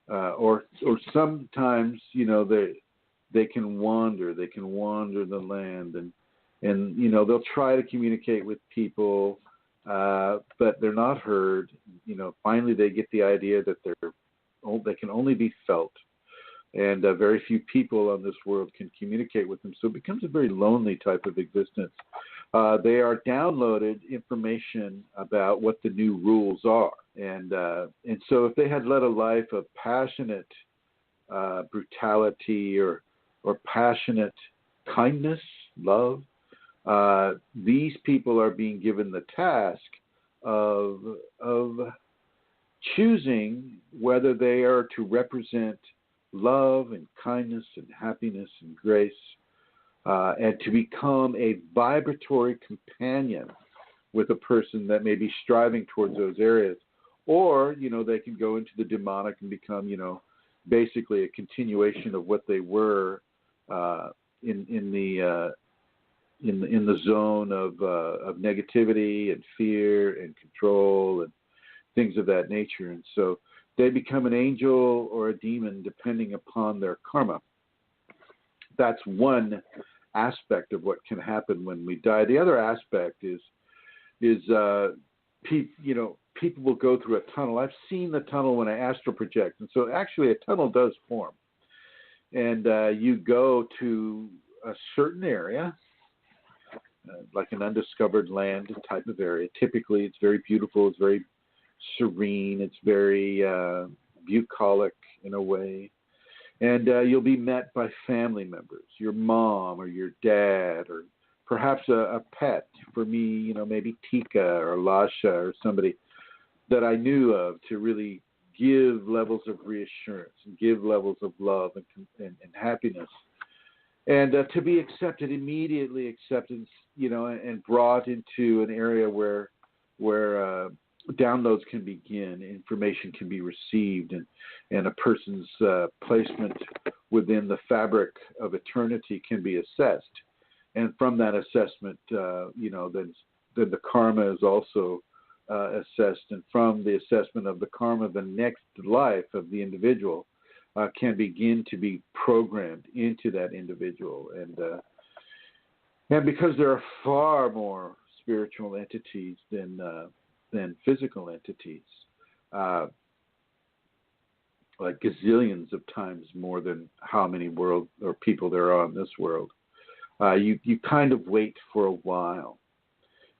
or sometimes, they can wander the land and they'll try to communicate with people, but they're not heard. Finally they get the idea that they can only be felt, and very few people on this world can communicate with them. So it becomes a very lonely type of existence. They are downloaded information about what the new rules are, and so if they had led a life of passionate brutality or passionate kindness, love, these people are being given the task of choosing whether they are to represent love and kindness and happiness and grace, and to become a vibratory companion with a person that may be striving towards those areas. Or, they can go into the demonic and become, basically a continuation of what they were in the zone of negativity and fear and control and things of that nature. And so they become an angel or a demon depending upon their karma. That's one aspect of what can happen when we die. The other aspect is people will go through a tunnel. I've seen the tunnel when I astral project, and so actually a tunnel does form. And you go to a certain area, like an undiscovered land type of area. Typically, it's very beautiful. It's very serene. It's very bucolic in a way. And you'll be met by family members, your mom or your dad, or perhaps a pet. For me, maybe Tika or Lasha or somebody that I knew of, to really give levels of reassurance and give levels of love and happiness. And to be accepted, immediately accepted, and brought into an area where downloads can begin, information can be received, and a person's placement within the fabric of eternity can be assessed. And from that assessment, then the karma is also assessed. And from the assessment of the karma, the next life of the individual can begin to be programmed into that individual. And because there are far more spiritual entities than physical entities, like gazillions of times more than how many world or people there are in this world, you kind of wait for a while,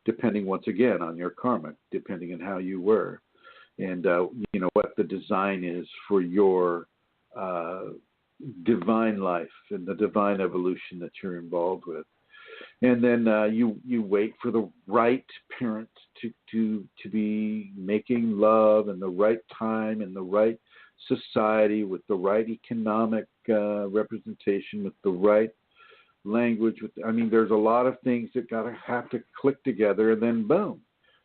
depending once again on your karma, depending on how you were, and what the design is for your divine life and the divine evolution that you're involved with. And then you wait for the right parent to be making love in the right time, in the right society, with the right economic representation, with the right language. There's a lot of things that have to click together, and then boom,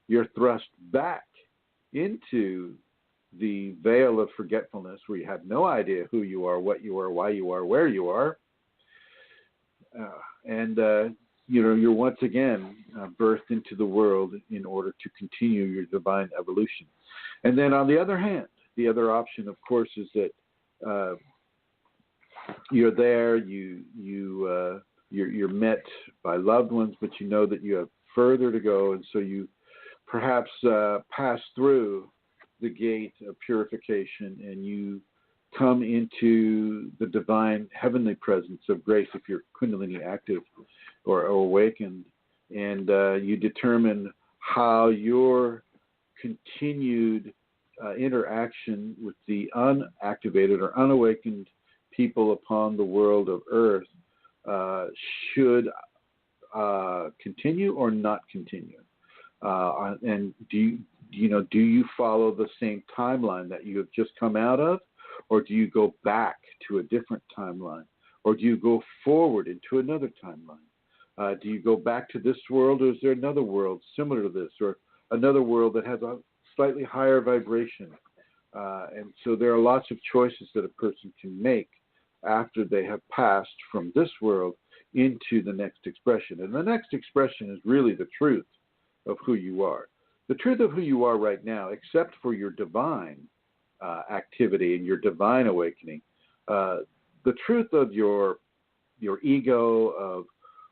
you're thrust back into the veil of forgetfulness, where you have no idea who you are, what you are, why you are, where you are, and you're once again birthed into the world in order to continue your divine evolution. And then on the other hand, the other option, of course, is that you're there, you're met by loved ones, but you know that you have further to go, and so you perhaps pass through the gate of purification, and you come into the divine heavenly presence of grace if you're Kundalini active or awakened, and you determine how your continued interaction with the unactivated or unawakened people upon the world of Earth should continue or not continue, and do you follow the same timeline that you have just come out of, or do you go back to a different timeline, or do you go forward into another timeline? Do you go back to this world, or is there another world similar to this, or another world that has a slightly higher vibration? And so there are lots of choices that a person can make after they have passed from this world into the next expression. And the next expression is really the truth of who you are. The truth of who you are right now, except for your divine activity and your divine awakening, the truth of your ego, of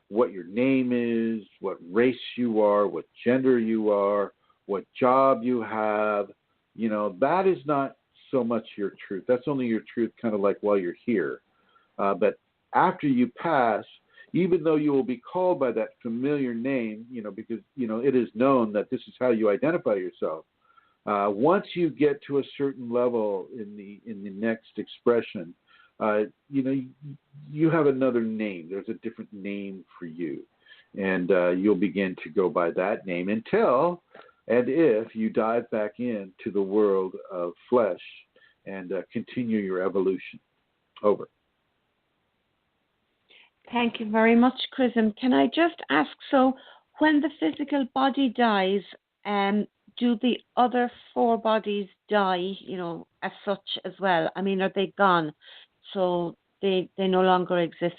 what your name is, what race you are, what gender you are, what job you have, that is not so much your truth. That's only your truth kind of like while you're here. But after you pass, even though you will be called by that familiar name, because, it is known that this is how you identify yourself. Once you get to a certain level in the next expression, you have another name. There's a different name for you. And you'll begin to go by that name until and if you dive back into the world of flesh and continue your evolution. Over. Thank you very much, Chrism. Can I just ask, so when the physical body dies, do the other four bodies die, as such as well? I mean, are they gone? So they no longer exist?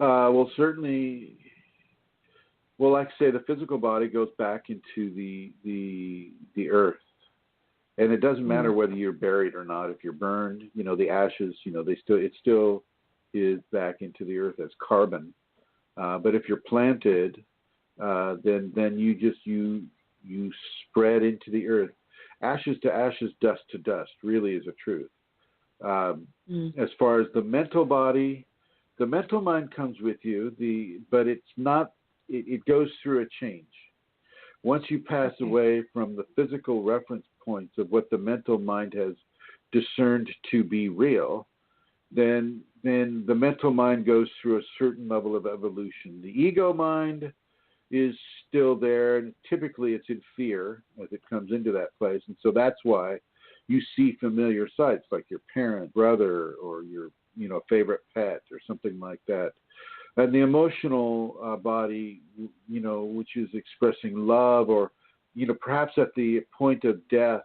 Well, certainly, like I say, the physical body goes back into the earth. And it doesn't matter whether you're buried or not. If you're burned, the ashes, it still is back into the earth as carbon. But if you're planted, then you spread into the earth. Ashes to ashes, dust to dust, really is a truth. As far as the mental body, the mental mind comes with you, but it's not, it goes through a change. Once you pass away from the physical reference points of what the mental mind has discerned to be real, then the mental mind goes through a certain level of evolution. The ego mind is still there, and typically it's in fear as it comes into that place. And so that's why you see familiar sights like your parent, brother, or your favorite pet or something like that. And the emotional body, which is expressing love, or, perhaps at the point of death,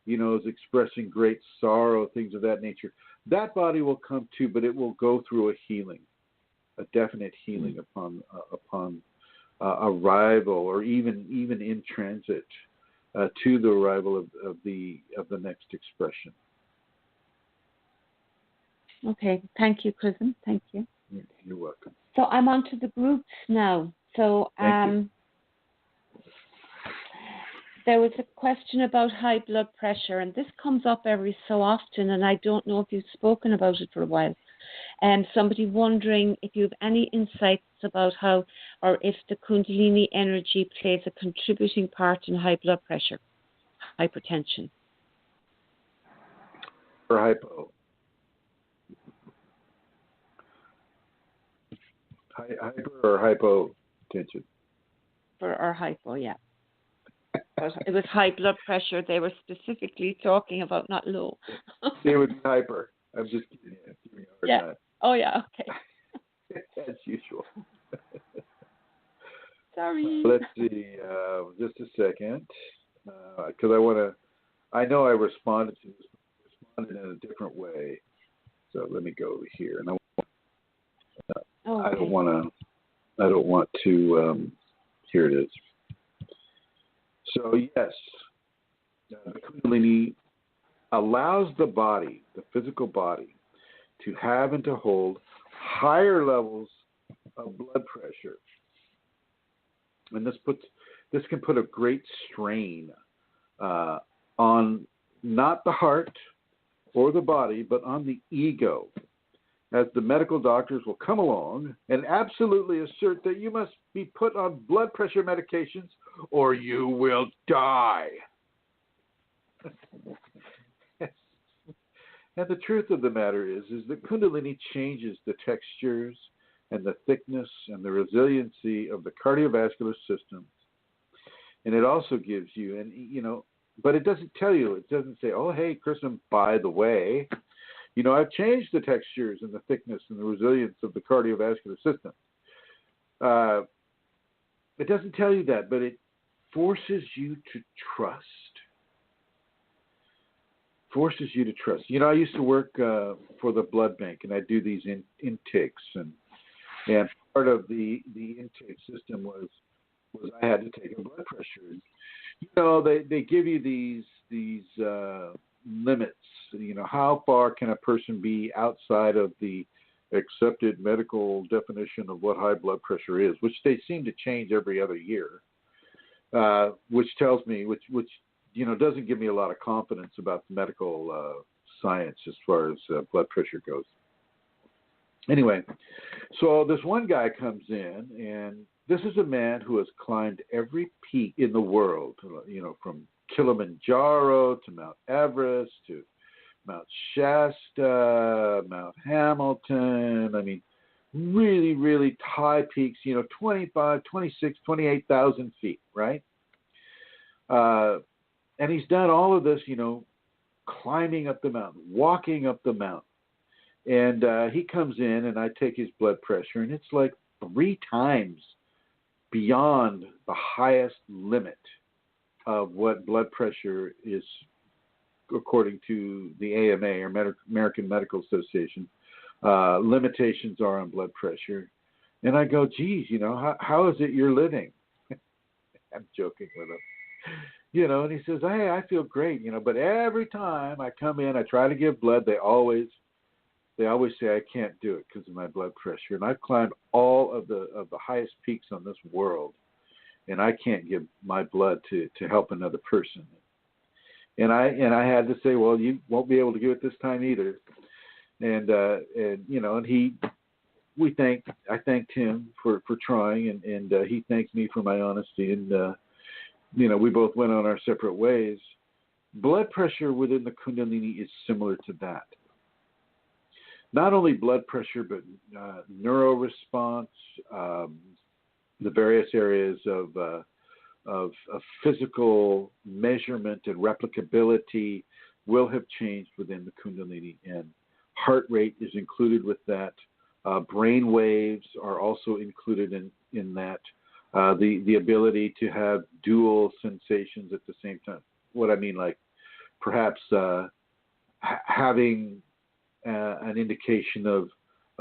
is expressing great sorrow, things of that nature. That body will come too, but it will go through a healing, a definite healing upon arrival, or even in transit to the arrival of the next expression. Okay, thank you, Chrism. Thank you. You're welcome. So I'm on to the groups now. So there was a question about high blood pressure, and this comes up every so often, and I don't know if you've spoken about it for a while. Somebody wondering if you have any insights about how, or if the Kundalini energy plays a contributing part in high blood pressure, hypertension. For hypo. Hyper or hypotension? For hypo, yeah. But it was high blood pressure. They were specifically talking about, not low. It would be hyper. I'm just kidding. Yeah. Oh, yeah. Okay. As usual. Sorry. Let's see. Just a second, because I know I responded in a different way. So let me go over here, and I don't want to. Here it is. So yes, the Kundalini allows the body, the physical body, to have and to hold higher levels of blood pressure, and this can put a great strain on not the heart or the body, but on the ego, as the medical doctors will come along and absolutely assert that you must be put on blood pressure medications or you will die. And the truth of the matter is that Kundalini changes the textures and the thickness and the resiliency of the cardiovascular system. And it also gives you, but it doesn't tell you, it doesn't say, oh, hey, Chrism, by the way, I've changed the textures and the thickness and the resilience of the cardiovascular system. It doesn't tell you that, but it forces you to trust. Forces you to trust. You know, I used to work for the blood bank, and I do these intakes, and part of the intake system was I had to take a blood pressure. You know, they give you these limits. You know, how far can a person be outside of the accepted medical definition of what high blood pressure is, which they seem to change every other year, which tells me, which you know, doesn't give me a lot of confidence about the medical science as far as blood pressure goes. Anyway, so this one guy comes in, and this is a man who has climbed every peak in the world, you know, from Kilimanjaro to Mount Everest to Mount Shasta, Mount Hamilton. I mean, really, really high peaks, you know, 25, 26, 28,000 feet, right? And he's done all of this, you know, climbing up the mountain, walking up the mountain. And he comes in, and I take his blood pressure, and it's like 3 times beyond the highest limit of what blood pressure is, according to the AMA, or American Medical Association. Limitations are on blood pressure. And I go, geez, you know, how is it you're living? I'm joking with him. You know, and he says, hey, I feel great, you know, but every time I come in, I try to give blood, they always say I can't do it because of my blood pressure. And I've climbed all of the highest peaks on this world, and I can't give my blood to help another person. And I had to say, well, you won't be able to do it this time either. And you know, and I thanked him for trying, and he thanked me for my honesty, and you know, we both went on our separate ways. Blood pressure within the Kundalini is similar to that. Not only blood pressure, but neuroresponse, the various areas of physical measurement and replicability will have changed within the Kundalini, and heart rate is included with that. Brain waves are also included in that. The ability to have dual sensations at the same time. What I mean, like perhaps having an indication of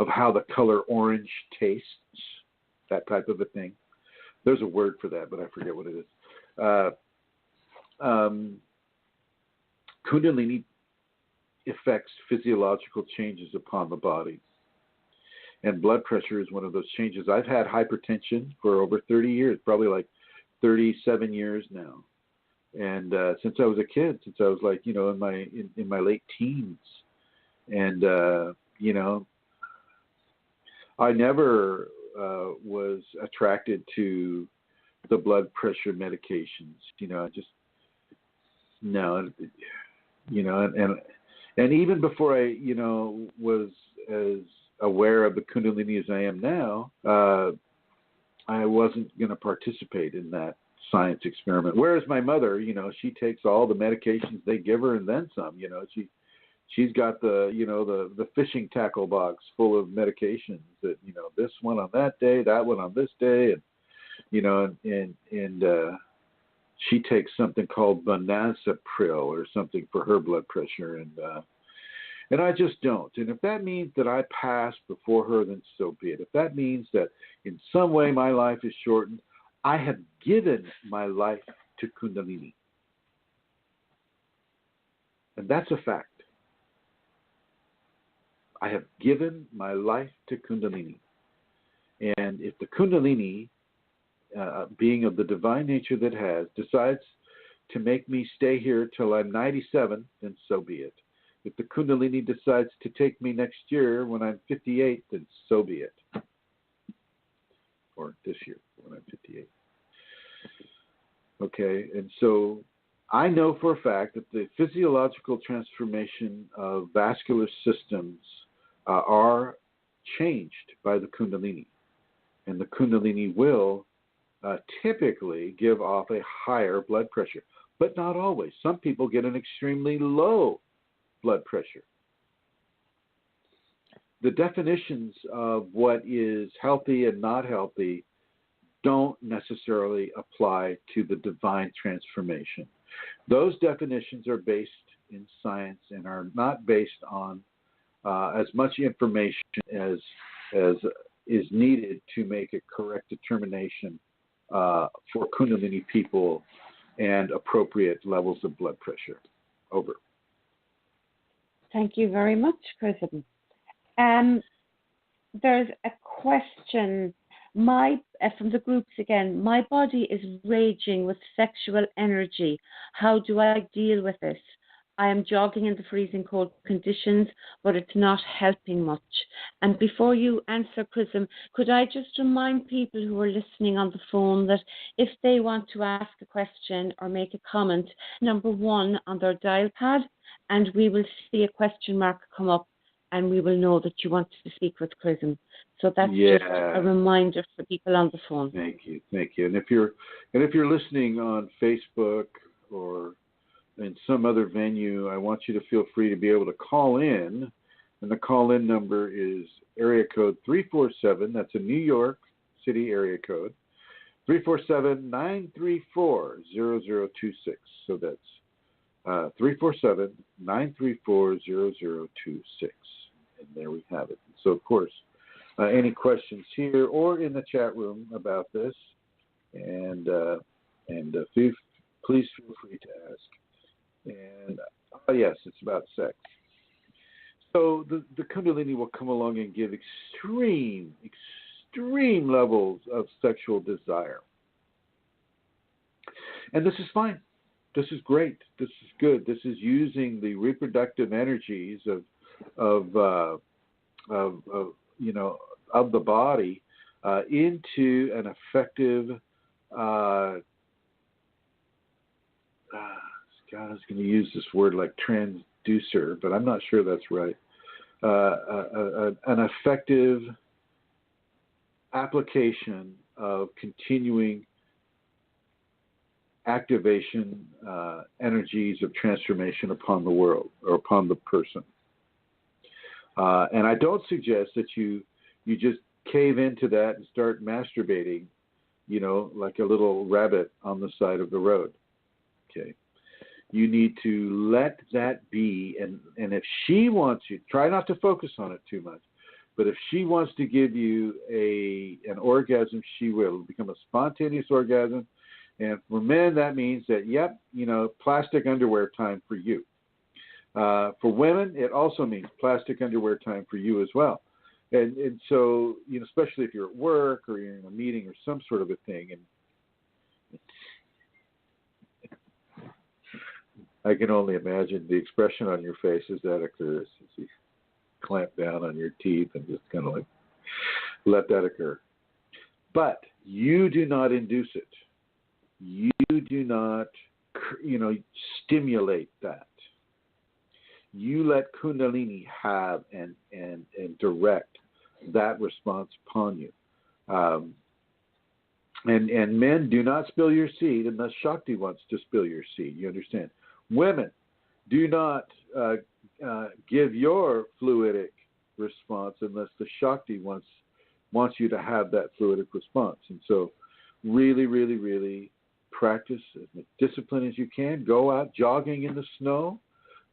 how the color orange tastes, that type of a thing. There's a word for that, but I forget what it is. Kundalini affects physiological changes upon the body. And blood pressure is one of those changes. I've had hypertension for over 30 years, probably like 37 years now. And since I was a kid, since I was like, you know, in my late teens. And, you know, I never was attracted to the blood pressure medications. You know, no, you know, and even before I, you know, was as aware of the Kundalini as I am now, I wasn't going to participate in that science experiment. Whereas my mother, you know, she takes all the medications they give her and then some. You know, she's got the fishing tackle box full of medications that, you know, this one on that day, that one on this day, and you know, and she takes something called Benazepril or something for her blood pressure, and I just don't. And if that means that I pass before her, then so be it. If that means that in some way my life is shortened, I have given my life to Kundalini. And that's a fact. I have given my life to Kundalini. And if the Kundalini, being of the divine nature that has, decides to make me stay here till I'm 97, then so be it. If the Kundalini decides to take me next year when I'm 58, then so be it. Or this year when I'm 58. Okay, and so I know for a fact that the physiological transformation of vascular systems are changed by the Kundalini. And the Kundalini will typically give off a higher blood pressure, but not always. Some people get an extremely low blood pressure. the definitions of what is healthy and not healthy don't necessarily apply to the divine transformation. Those definitions are based in science and are not based on as much information as is needed to make a correct determination for Kundalini people and appropriate levels of blood pressure. Over. Thank you very much, Chrism. There's a question from the groups again. My body is raging with sexual energy. How do I deal with this? I am jogging in the freezing cold conditions, but it's not helping much. And before you answer, Chrism, could I just remind people who are listening on the phone that if they want to ask a question or make a comment, number 1 on their dial pad, and we will see a question mark come up, and we will know that you want to speak with Chrism. So that's just a reminder for people on the phone. Thank you. And if you're listening on Facebook or in some other venue, I want you to feel free to be able to call in, and the call-in number is area code 347. That's a New York City area code, 347-934-0026. So that's 347-934-0026. And there we have it. So, of course, any questions here or in the chat room about this, and please feel free to ask. And yes, it's about sex. So the Kundalini will come along and give extreme levels of sexual desire. And this is fine. This is great. This is good. This is using the reproductive energies of the body into an effective I was going to use this word like transducer, but I'm not sure that's right. An effective application of continuing activation energies of transformation upon the world or upon the person. And I don't suggest that you just cave into that and start masturbating, like a little rabbit on the side of the road. Okay. You need to let that be, and if she wants you, try not to focus on it too much, but if she wants to give you an orgasm, she will. It'll become a spontaneous orgasm, and for men, that means that, plastic underwear time for you. For women, it also means plastic underwear time for you as well. And so, especially if you're at work or you're in a meeting or some sort of a thing, and I can only imagine the expression on your face as that occurs, as you clamp down on your teeth and just kind of like let that occur. But you do not induce it. You do not, stimulate that. You let Kundalini have and direct that response upon you. And men, do not spill your seed unless Shakti wants to spill your seed. You understand? Women, do not give your fluidic response unless the Shakti wants you to have that fluidic response. And so really, really, really practice as much discipline as you can. Go out jogging in the snow.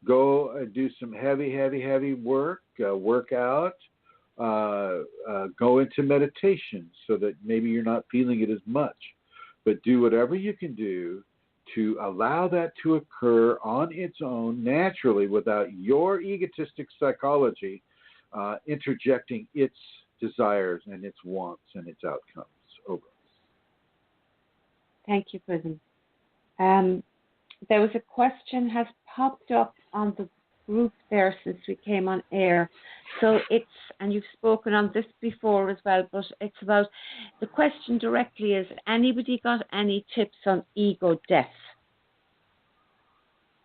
Go and do some heavy work. Work out. Go into meditation so that maybe you're not feeling it as much. But do whatever you can do to allow that to occur on its own naturally without your egotistic psychology interjecting its desires and its wants and its outcomes. Over. Thank you, Chrism. There was a question has popped up on the group there since we came on air. So and you've spoken on this before as well, but it's about, the question directly is, anybody got any tips on ego death?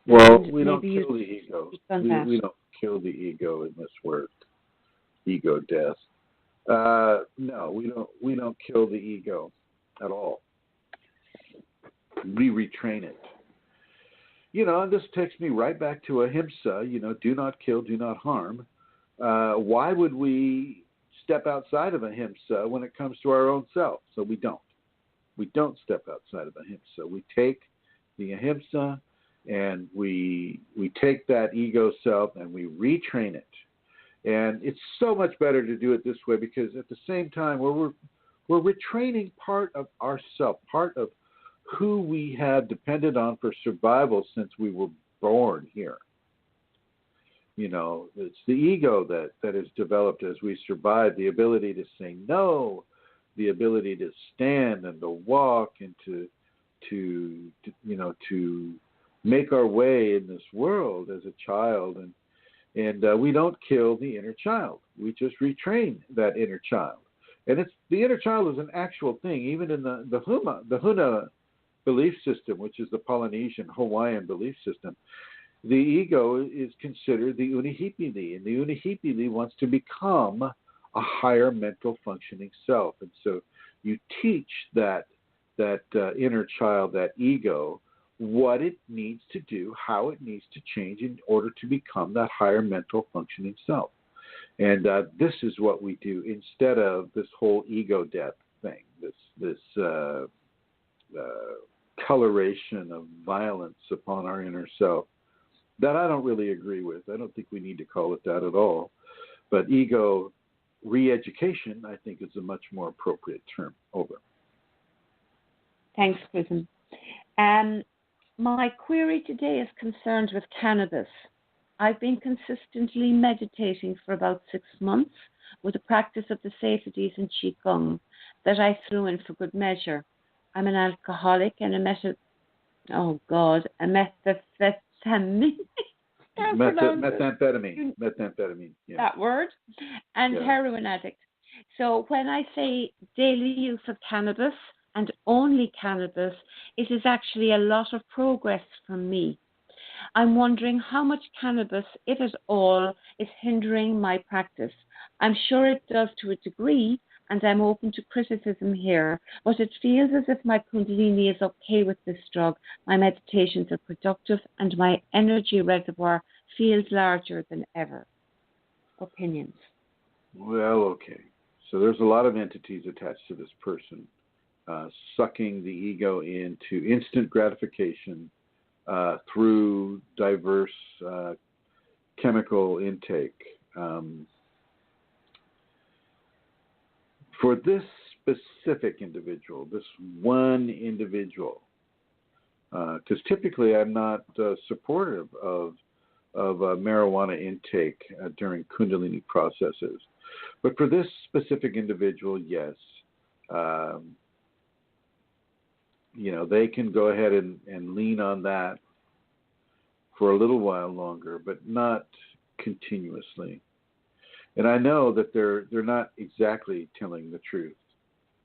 Well, we don't kill the ego. We don't kill the ego in this work. Ego death. No, we don't kill the ego at all. We retrain it. And this takes me right back to ahimsa, do not kill, do not harm. why would we step outside of ahimsa when it comes to our own self? So we don't. We don't step outside of ahimsa. We take the ahimsa and we take that ego self and we retrain it. And it's so much better to do it this way, because at the same time we're retraining part of ourself, part of who we have depended on for survival since we were born here. You know, it's the ego that is developed as we survive, the ability to say no, the ability to stand and to walk and to make our way in this world as a child. And we don't kill the inner child. We just retrain that inner child. And the inner child is an actual thing, even in the Huna belief system, which is the Polynesian Hawaiian belief system. The ego is considered the unihipili, and the unihipili wants to become a higher mental functioning self. And so you teach that inner child, that ego, what it needs to do, how it needs to change in order to become that higher mental functioning self. And this is what we do instead of this whole ego death thing, this coloration of violence upon our inner self that I don't really agree with. I don't think we need to call it that at all. But ego re-education, I think, is a much more appropriate term. Over. Thanks, Chrism. My query today is concerned with cannabis. I've been consistently meditating for about 6 months with the practice of the safeties and Qigong that I threw in for good measure. I'm an alcoholic and a methamphetamine. Methamphetamine. Yeah. That word. And heroin addict. So when I say daily use of cannabis and only cannabis, it is actually a lot of progress for me. I'm wondering how much cannabis, if at all, is hindering my practice. I'm sure it does to a degree, and I'm open to criticism here, but it feels as if my Kundalini is okay with this drug, my meditations are productive, and my energy reservoir feels larger than ever. Opinions? Well, okay. So there's a lot of entities attached to this person, sucking the ego into instant gratification through diverse chemical intake. For this specific individual, this one individual, because typically I'm not supportive of marijuana intake during Kundalini processes, but for this specific individual, yes, they can go ahead and lean on that for a little while longer, but not continuously. And I know that they're not exactly telling the truth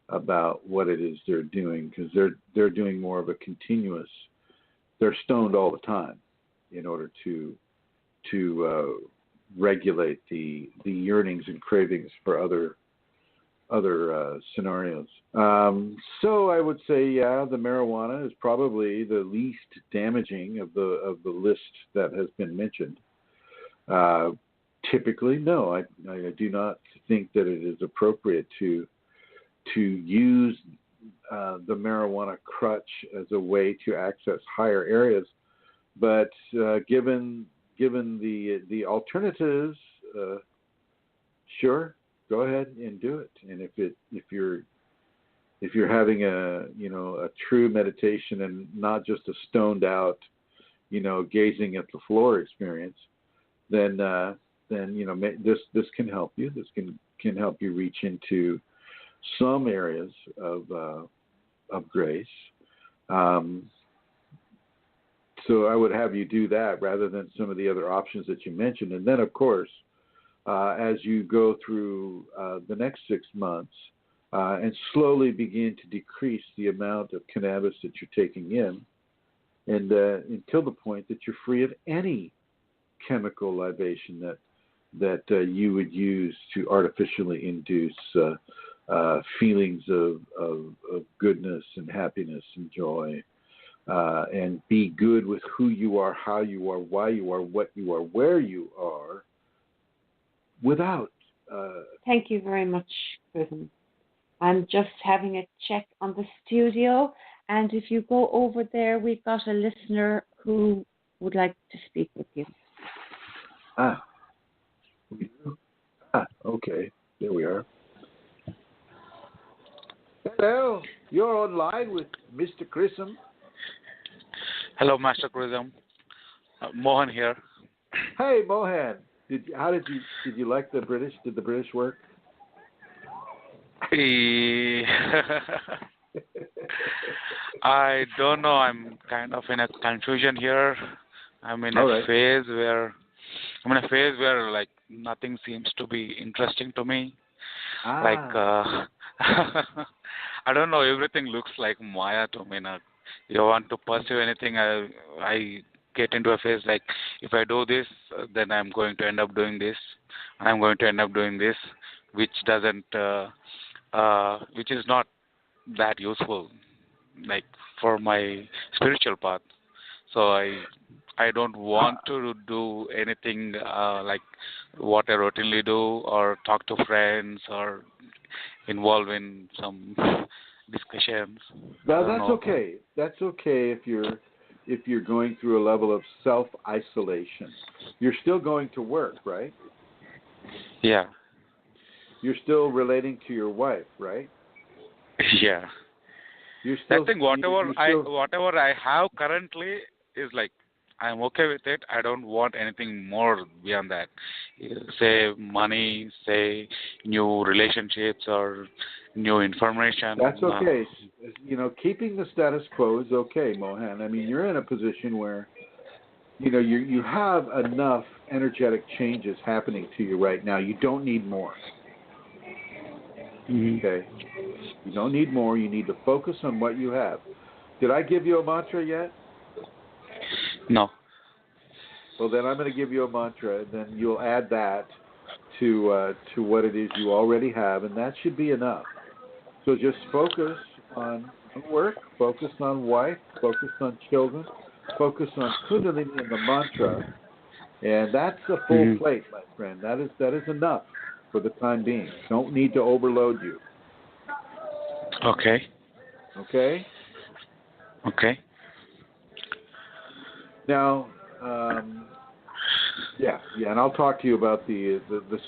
about what it is they're doing, because they're doing more of a continuous. They're stoned all the time in order to regulate the yearnings and cravings for other scenarios. So I would say, the marijuana is probably the least damaging of the list that has been mentioned. Typically, no, I do not think that it is appropriate to use the marijuana crutch as a way to access higher areas. But given the alternatives, sure, go ahead and do it. And if you're having a true meditation and not just a stoned out, gazing at the floor experience, then this can help you. This can help you reach into some areas of grace. So I would have you do that rather than some of the other options that you mentioned. And then, of course, as you go through the next 6 months and slowly begin to decrease the amount of cannabis that you're taking in, and until the point that you're free of any chemical libation that you would use to artificially induce feelings of goodness and happiness and joy, and be good with who you are, how you are, why you are, what you are, where you are. without. Thank you very much, Chrism. I'm just having a check on the studio, and if you go over there, we've got a listener who would like to speak with you. We do? Okay. There we are. Hello. You're online with Mr. Chrism. Hello, Master Chrism. Mohan here. Hey, Mohan. Did you like the British? Did the British work? I don't know. I'm kind of in a confusion here. I'm in a phase where like nothing seems to be interesting to me. Like I don't know. Everything looks like Maya to me now. You want to pursue anything, I get into a phase like if I do this, then I'm going to end up doing this, and I'm going to end up doing this, which doesn't, which is not that useful, like for my spiritual path. So I don't want to do anything like what I routinely do, or talk to friends, or involve in some discussions. Well, that's okay. That's okay if you're going through a level of self-isolation. You're still going to work, right? Yeah. You're still relating to your wife, right? Yeah. You're still. I think whatever I have currently is like I'm okay with it. I don't want anything more beyond that. Say money, say new relationships, or new information. That's okay. Keeping the status quo is okay, Mohan. I mean, you're in a position where, you have enough energetic changes happening to you right now. You don't need more. Mm-hmm. Okay? You don't need more. You need to focus on what you have. Did I give you a mantra yet? No. Well, then I'm going to give you a mantra, and then you'll add that to what it is you already have, and that should be enough. So just focus on work, focus on wife, focus on children, focus on Kundalini and the mantra, and that's a full plate, my friend. That is enough for the time being. Don't need to overload you. Okay. Okay? Okay. Now, and I'll talk to you about the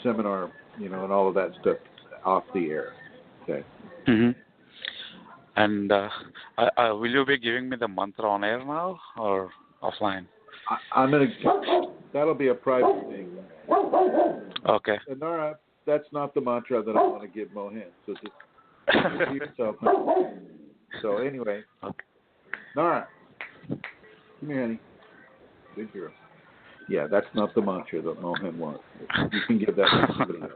seminar, and all of that stuff off the air. Okay. Mm-hmm. And will you be giving me the mantra on air now or offline? That'll be a private thing. Okay. And Nara, that's not the mantra that I want to give Mohan. So just keep yourself. So anyway, okay. Nara, come here, honey. Good girl. Yeah, that's not the mantra that Mohan wants. You can give that to somebody else.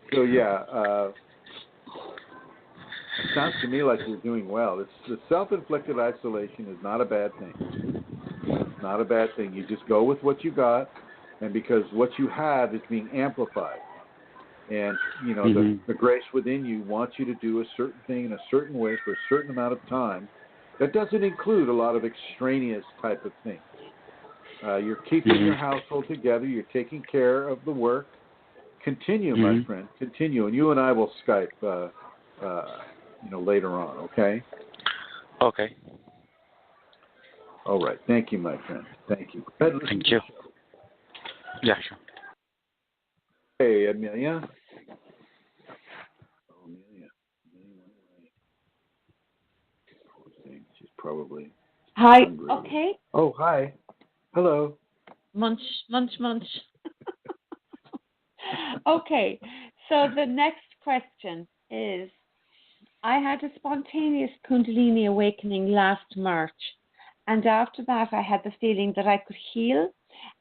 It sounds to me like you're doing well. The self-inflicted isolation is not a bad thing. It's not a bad thing. You just go with what you got, and because what you have is being amplified. And, the grace within you wants you to do a certain thing in a certain way for a certain amount of time. That doesn't include a lot of extraneous type of things. You're keeping your household together. You're taking care of the work. Continue, my friend. Continue. And you and I will Skype, later on, okay? Okay. All right. Thank you, my friend. Thank you. Thank you. Yeah, sure. Hey, Amelia. She's probably Hi. hungry. Okay. Oh, hi. Hello. Munch. Okay. So the next question is, I had a spontaneous Kundalini awakening last March, and after that I had the feeling that I could heal,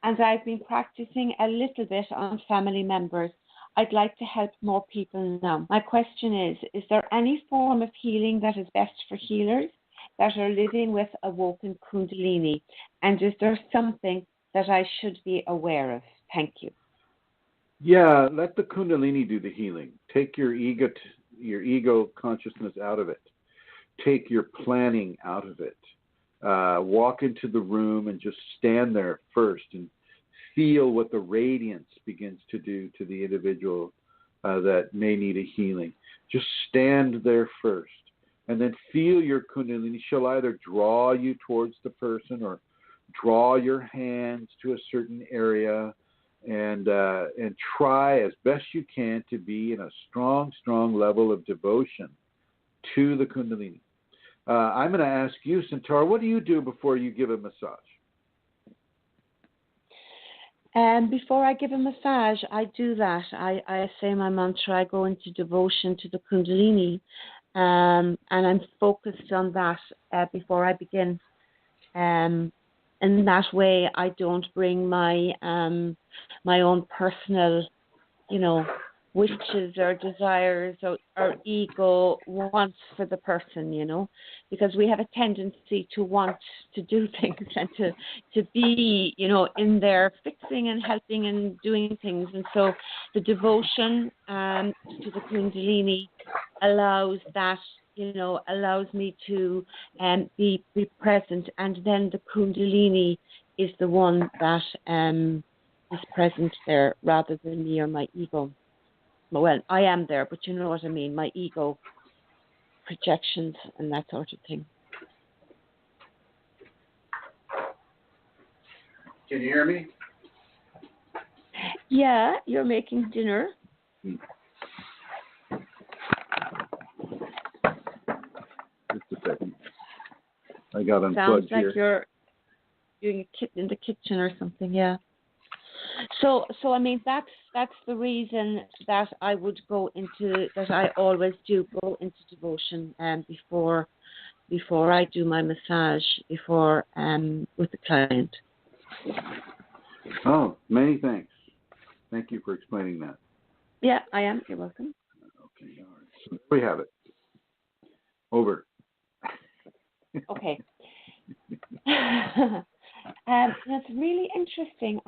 and I've been practicing a little bit on family members. I'd like to help more people now. My question is there any form of healing that is best for healers that are living with awoken Kundalini? And is there something that I should be aware of? Thank you. Yeah, let the Kundalini do the healing. Take your ego consciousness out of it. Take your planning out of it. Walk into the room and just stand there first and feel what the radiance begins to do to the individual that may need a healing. Just stand there first, and then feel your Kundalini. She'll either draw you towards the person or draw your hands to a certain area, and try as best you can to be in a strong level of devotion to the Kundalini. I'm going to ask you, Centaur, what do you do before you give a massage? Before I give a massage, I do that. I say my mantra. I go into devotion to the Kundalini, and I'm focused on that before I begin. In that way, I don't bring my my own personal, wishes or desires or ego wants for the person, because we have a tendency to want to do things and to be, in there fixing and helping and doing things. And so the devotion to the Kundalini allows that, allows me to be present, and then the Kundalini is the one that is present there rather than me or my ego. Well, I am there, but you know what I mean, my ego projections and that sort of thing. Can you hear me? Yeah, you're making dinner. Just a second. I got unplugged. Sounds like here. you're doing in the kitchen or something, yeah. So I mean that's the reason that I would go into, that I always do go into devotion before I do my massage with the client. Oh, many thanks. Thank you for explaining that. Yeah, I am. You're welcome. Okay, all right. So we have it. Over. Okay. That's really interesting.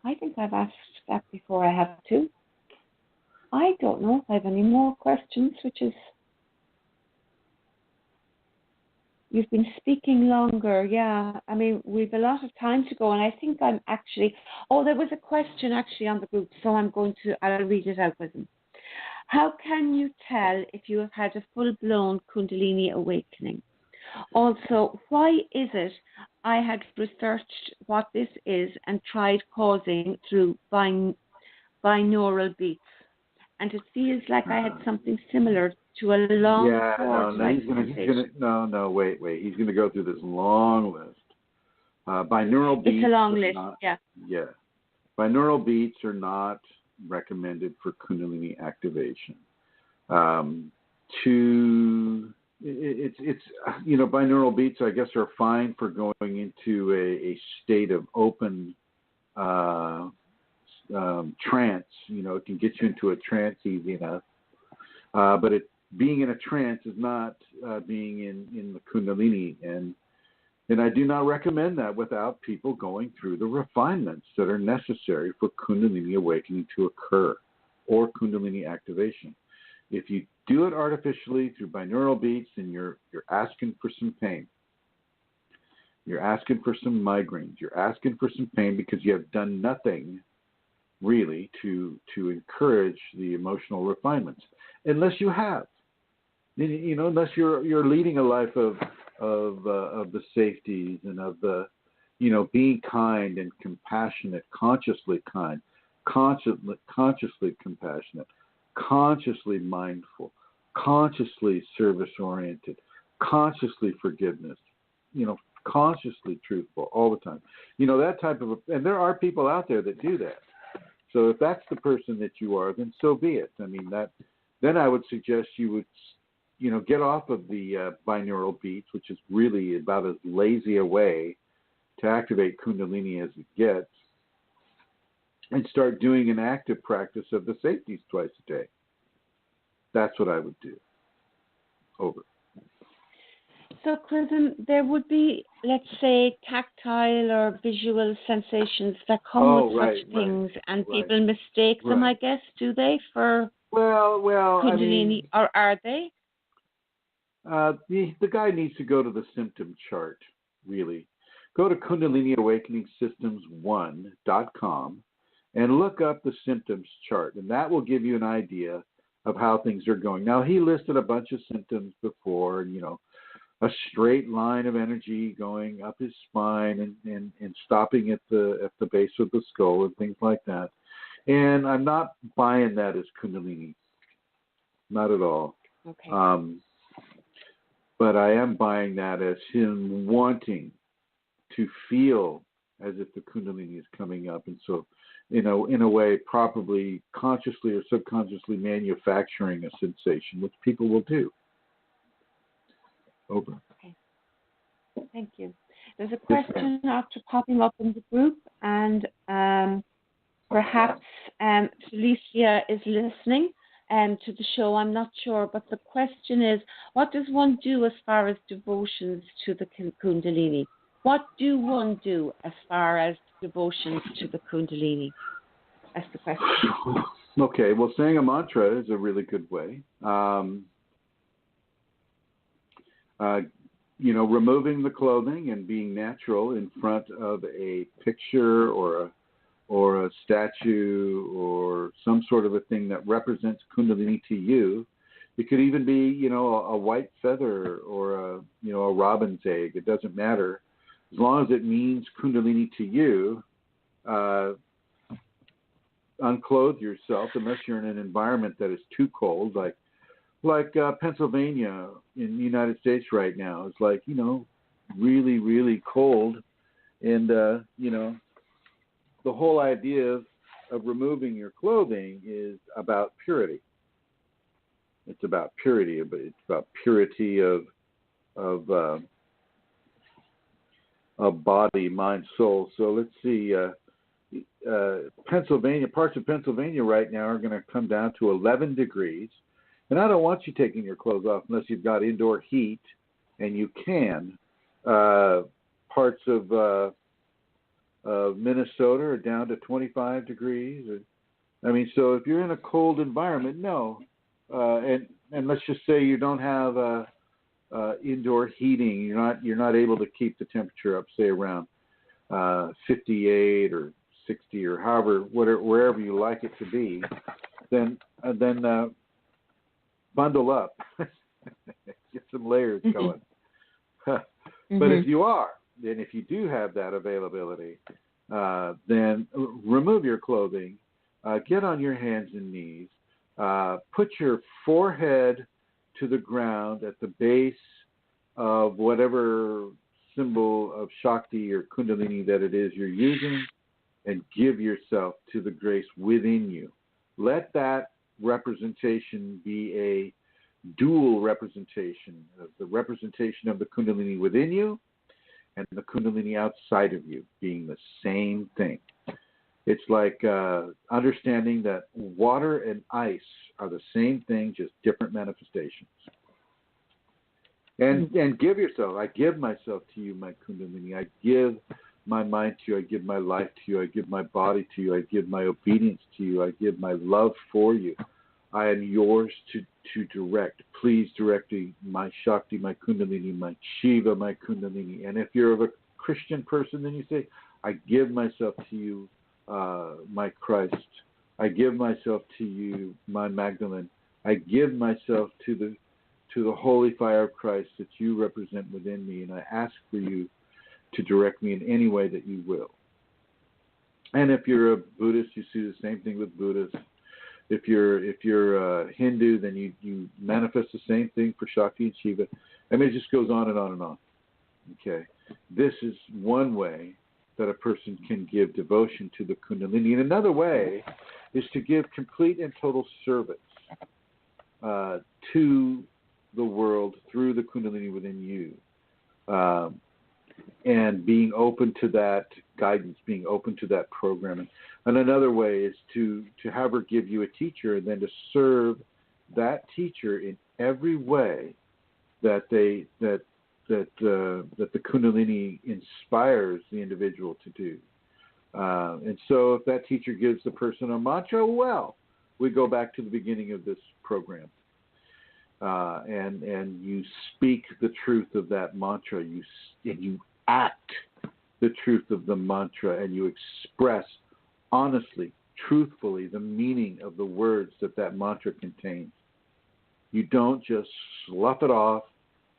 I think I've asked that before. I have too. I don't know if I have any more questions, which is, you've been speaking longer. Yeah, I mean, we've a lot of time to go, and I think I'm actually, there was a question actually on the group, so I'll read it out with them. How can you tell if you have had a full-blown Kundalini awakening? Also, why is it I had researched what this is and tried causing through binaural beats, and it feels like I had something similar to a long wait. He's gonna go through this long list. Binaural beats. It's a long list, yeah. Yeah. Binaural beats are not recommended for Kundalini activation. Binaural beats, I guess, are fine for going into a state of open trance. It can get you into a trance easy enough. But being in a trance is not being in the Kundalini. And I do not recommend that without people going through the refinements that are necessary for Kundalini awakening to occur, or Kundalini activation. If you do it artificially through binaural beats, then you're asking for some pain. You're asking for some migraines. You're asking for some pain because you have done nothing really to encourage the emotional refinements. Unless you have, unless you're leading a life of the safeties and of the, being kind and compassionate, consciously kind, consciously compassionate, consciously mindful, consciously service-oriented, consciously forgiveness, consciously truthful all the time. That type of, and there are people out there that do that. So if that's the person that you are, then so be it. I mean, then I would suggest you would, get off of the binaural beats, which is really about as lazy a way to activate Kundalini as it gets, and start doing an active practice of the safeties twice a day. That's what I would do. Over. So, Chrism, there would be, let's say, tactile or visual sensations that come with such things, and people mistake them, I guess, do they, for Kundalini, or are they? The guy needs to go to the symptom chart, really. go to KundaliniAwakeningSystems1.com and look up the symptoms chart, and that will give you an idea of how things are going. Now, he listed a bunch of symptoms before, and, a straight line of energy going up his spine and stopping at the base of the skull and things like that. And I'm not buying that as Kundalini. Not at all. Okay. But I am buying that as him wanting to feel as if the Kundalini is coming up. And so, in a way, probably consciously or subconsciously manufacturing a sensation, which people will do. Over. Okay. Thank you. There's a question after popping up in the group, and perhaps Felicia is listening to the show. I'm not sure, but the question is, what does one do as far as devotions to the Kundalini? What do one do as far as devotions to the Kundalini? That's the question. Okay, well, saying a mantra is a really good way. Removing the clothing and being natural in front of a picture or a statue or some sort of a thing that represents Kundalini to you. It could even be, a white feather or a robin's egg. It doesn't matter. As long as it means Kundalini to you, unclothe yourself unless you're in an environment that is too cold, like Pennsylvania in the United States right now. It's like, really, really cold. And, the whole idea of removing your clothing is about purity. It's about purity, but it's about purity of body, mind, soul. So let's see. Pennsylvania, parts of Pennsylvania right now are going to come down to 11 degrees. And I don't want you taking your clothes off unless you've got indoor heat, and you can. Parts of Minnesota are down to 25 degrees. So if you're in a cold environment, no. And let's just say you don't have indoor heating. You're not able to keep the temperature up, say around 58 or 60 or wherever you like it to be. Then bundle up. Get some layers going. But if you are, then if you do have that availability, then remove your clothing, get on your hands and knees, put your forehead to the ground at the base of whatever symbol of Shakti or Kundalini that it is you're using, and give yourself to the grace within you. Let that representation be a dual representation, the representation of the Kundalini within you and the Kundalini outside of you being the same thing. It's like understanding that water and ice are the same thing, just different manifestations. And give yourself, I give myself to you, my Kundalini. I give my mind to you. I give my life to you. I give my body to you. I give my obedience to you. I give my love for you. I am yours to direct. Please direct me, my Shakti, my Kundalini, my Shiva, my Kundalini. And if you're a Christian person, then you say, I give myself to you, my Christ. I give myself to you, my Magdalene. I give myself to the holy fire of Christ that you represent within me, and I ask for you to direct me in any way that you will. And if you're a Buddhist, you see the same thing with Buddhists. If you're a Hindu, then you manifest the same thing for Shakti and Shiva. I mean, it just goes on and on and on. Okay, this is one way that a person can give devotion to the Kundalini. And another way is to give complete and total service to the world through the Kundalini within you. And being open to that guidance, being open to that programming. And another way is to have her give you a teacher and then to serve that teacher in every way that the Kundalini inspires the individual to do. And so if that teacher gives the person a mantra, well, we go back to the beginning of this program. And you speak the truth of that mantra, and you act the truth of the mantra and you express honestly, truthfully, the meaning of the words that mantra contains. You don't just slough it off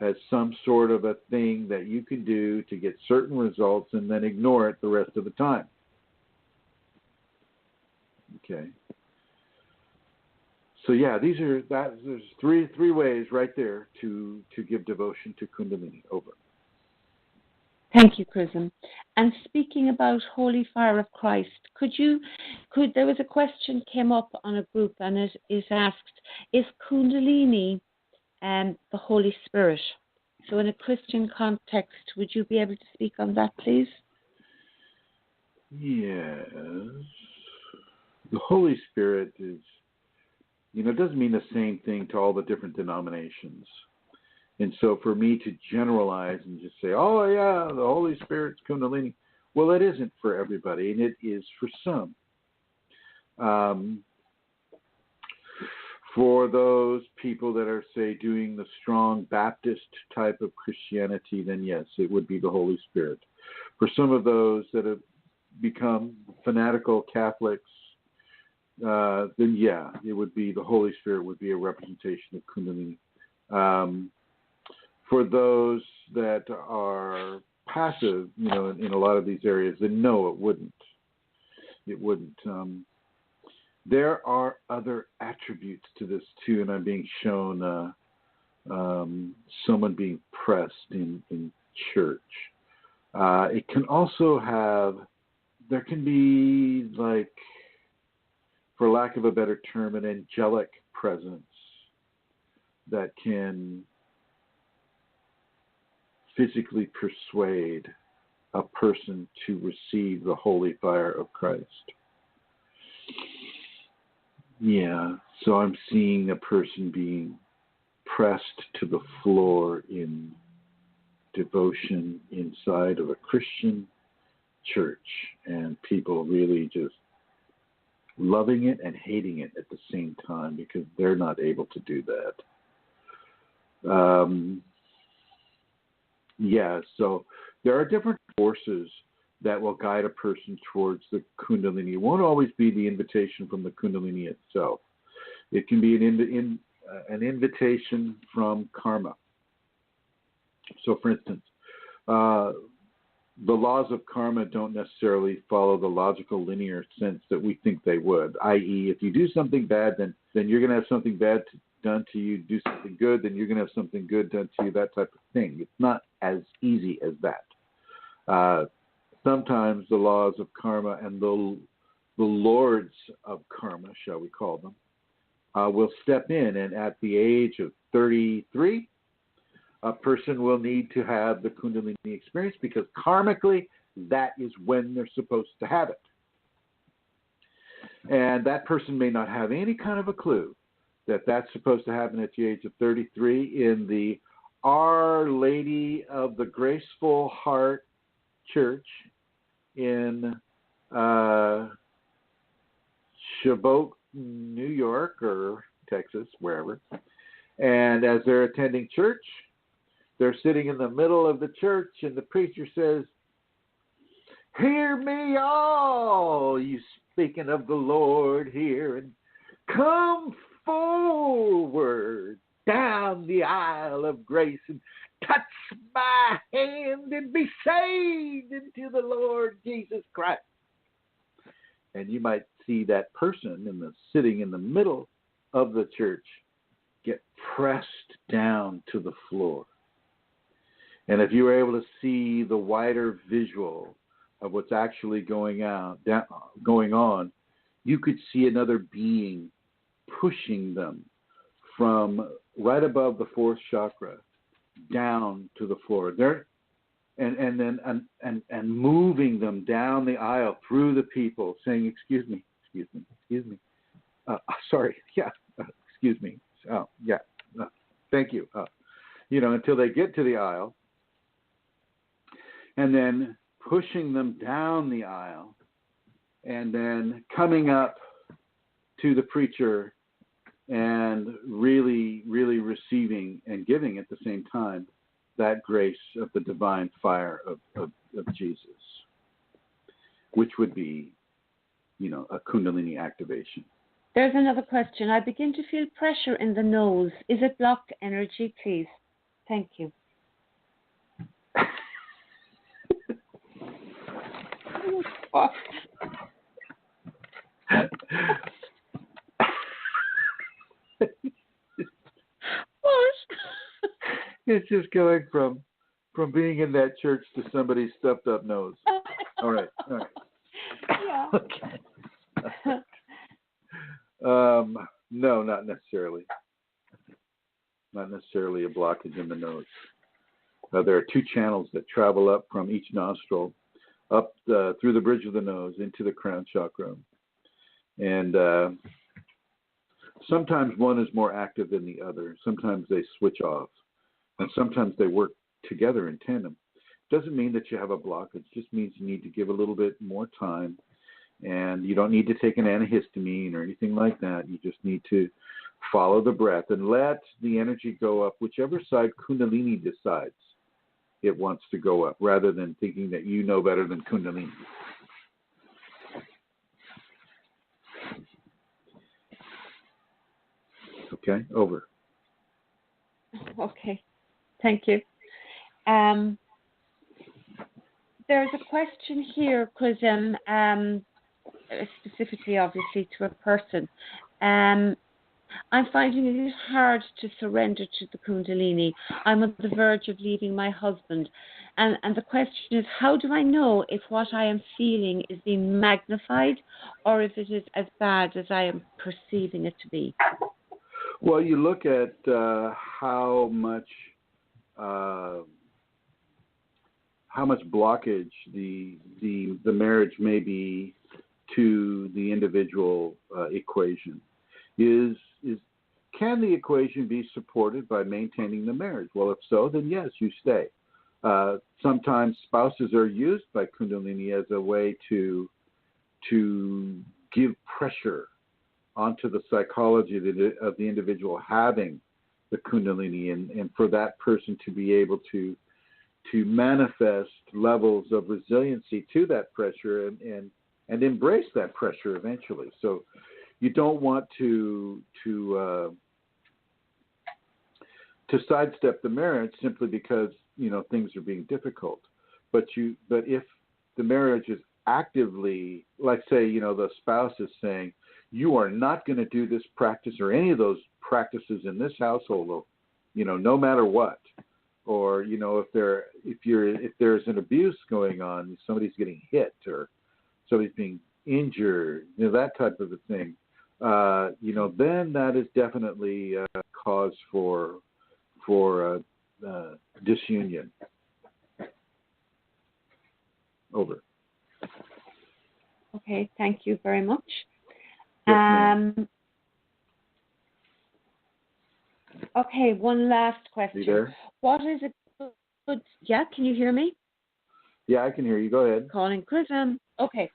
as some sort of a thing that you can do to get certain results and then ignore it the rest of the time. Okay. So yeah, there's three ways right there to give devotion to Kundalini. Over. Thank you, Chrism. And speaking about Holy Fire of Christ, there was a question came up on a group, and it is asked, is Kundalini the Holy Spirit? So in a Christian context, would you be able to speak on that, please? Yes. The Holy Spirit is, it doesn't mean the same thing to all the different denominations. And so for me to generalize and just say, oh, yeah, the Holy Spirit's Kundalini, well, it isn't for everybody, and it is for some. For those people that are, say, doing the strong Baptist type of Christianity, then yes, it would be the Holy Spirit. For some of those that have become fanatical Catholics, then yeah, it would be the Holy Spirit would be a representation of Kundalini. For those that are passive, in a lot of these areas, then no, it wouldn't. It wouldn't. There are other attributes to this too, and I'm being shown someone being pressed in church. It can also there can be, like, for lack of a better term, an angelic presence that can physically persuade a person to receive the holy fire of Christ. Yeah, so I'm seeing a person being pressed to the floor in devotion inside of a Christian church, and people really just loving it and hating it at the same time because they're not able to do that. Yeah, so there are different forces that will guide a person towards the Kundalini. It won't always be the invitation from the Kundalini itself. It can be an invitation from karma. So, for instance, the laws of karma don't necessarily follow the logical linear sense that we think they would, i.e., if you do something bad, then you're going to have something bad done to you. Do something good, then you're going to have something good done to you, that type of thing. It's not as easy as that. Sometimes the laws of karma and the lords of karma, shall we call them, will step in, and at the age of 33, a person will need to have the Kundalini experience because karmically, that is when they're supposed to have it. And that person may not have any kind of a clue that that's supposed to happen at the age of 33 in the Our Lady of the Graceful Heart Church in Chabot, New York, or Texas, wherever. And as they're attending church, they're sitting in the middle of the church, and the preacher says, "Hear me all, you speaking of the Lord here, and come forward down the aisle of grace and touch my hand and be saved into the Lord Jesus Christ." And you might see that person sitting in the middle of the church get pressed down to the floor. And if you were able to see the wider visual of what's actually going on, you could see another being pushing them from right above the fourth chakra down to the floor. And moving them down the aisle through the people, saying, excuse me. Sorry, yeah, excuse me. Oh, yeah, thank you. Until they get to the aisle, and then pushing them down the aisle, and then coming up to the preacher and really, really receiving and giving at the same time that grace of the divine fire of Jesus, which would be, a Kundalini activation. There's another question. I begin to feel pressure in the nose. Is it blocked energy, please? Thank you. What? It's just going from being in that church to somebody's stuffed up nose. All right. Yeah. Okay. No, not necessarily. Not necessarily a blockage in the nose. There are two channels that travel up from each nostril, up through the bridge of the nose into the crown chakra. And sometimes one is more active than the other. Sometimes they switch off. And sometimes they work together in tandem. Doesn't mean that you have a blockage. It just means you need to give a little bit more time. And you don't need to take an antihistamine or anything like that. You just need to follow the breath and let the energy go up whichever side Kundalini decides it wants to go up, rather than thinking that you know better than Kundalini. Okay, over. Okay, thank you. There's a question here, Chrism, specifically, obviously, to a person. I'm finding it hard to surrender to the Kundalini. I'm on the verge of leaving my husband. And the question is, how do I know if what I am feeling is being magnified or if it is as bad as I am perceiving it to be? Well, you look at how much blockage the marriage may be to the individual equation. Can the equation be supported by maintaining the marriage? Well, if so, then yes, you stay. Sometimes spouses are used by Kundalini as a way to give pressure onto the psychology of the individual having the Kundalini, and for that person to be able to manifest levels of resiliency to that pressure and embrace that pressure eventually. So you don't want to sidestep the marriage simply because things are being difficult. But if the marriage is actively, like say the spouse is saying, you are not going to do this practice or any of those practices in this household, no matter what. Or if there's an abuse going on, somebody's getting hit or somebody's being injured, that type of a thing, then that is definitely a cause for disunion. Over. Okay, thank you very much. Yes, okay, one last question. Are you there? What is a good? Yeah, can you hear me? Yeah, I can hear you. Go ahead. Calling Chrism. Okay.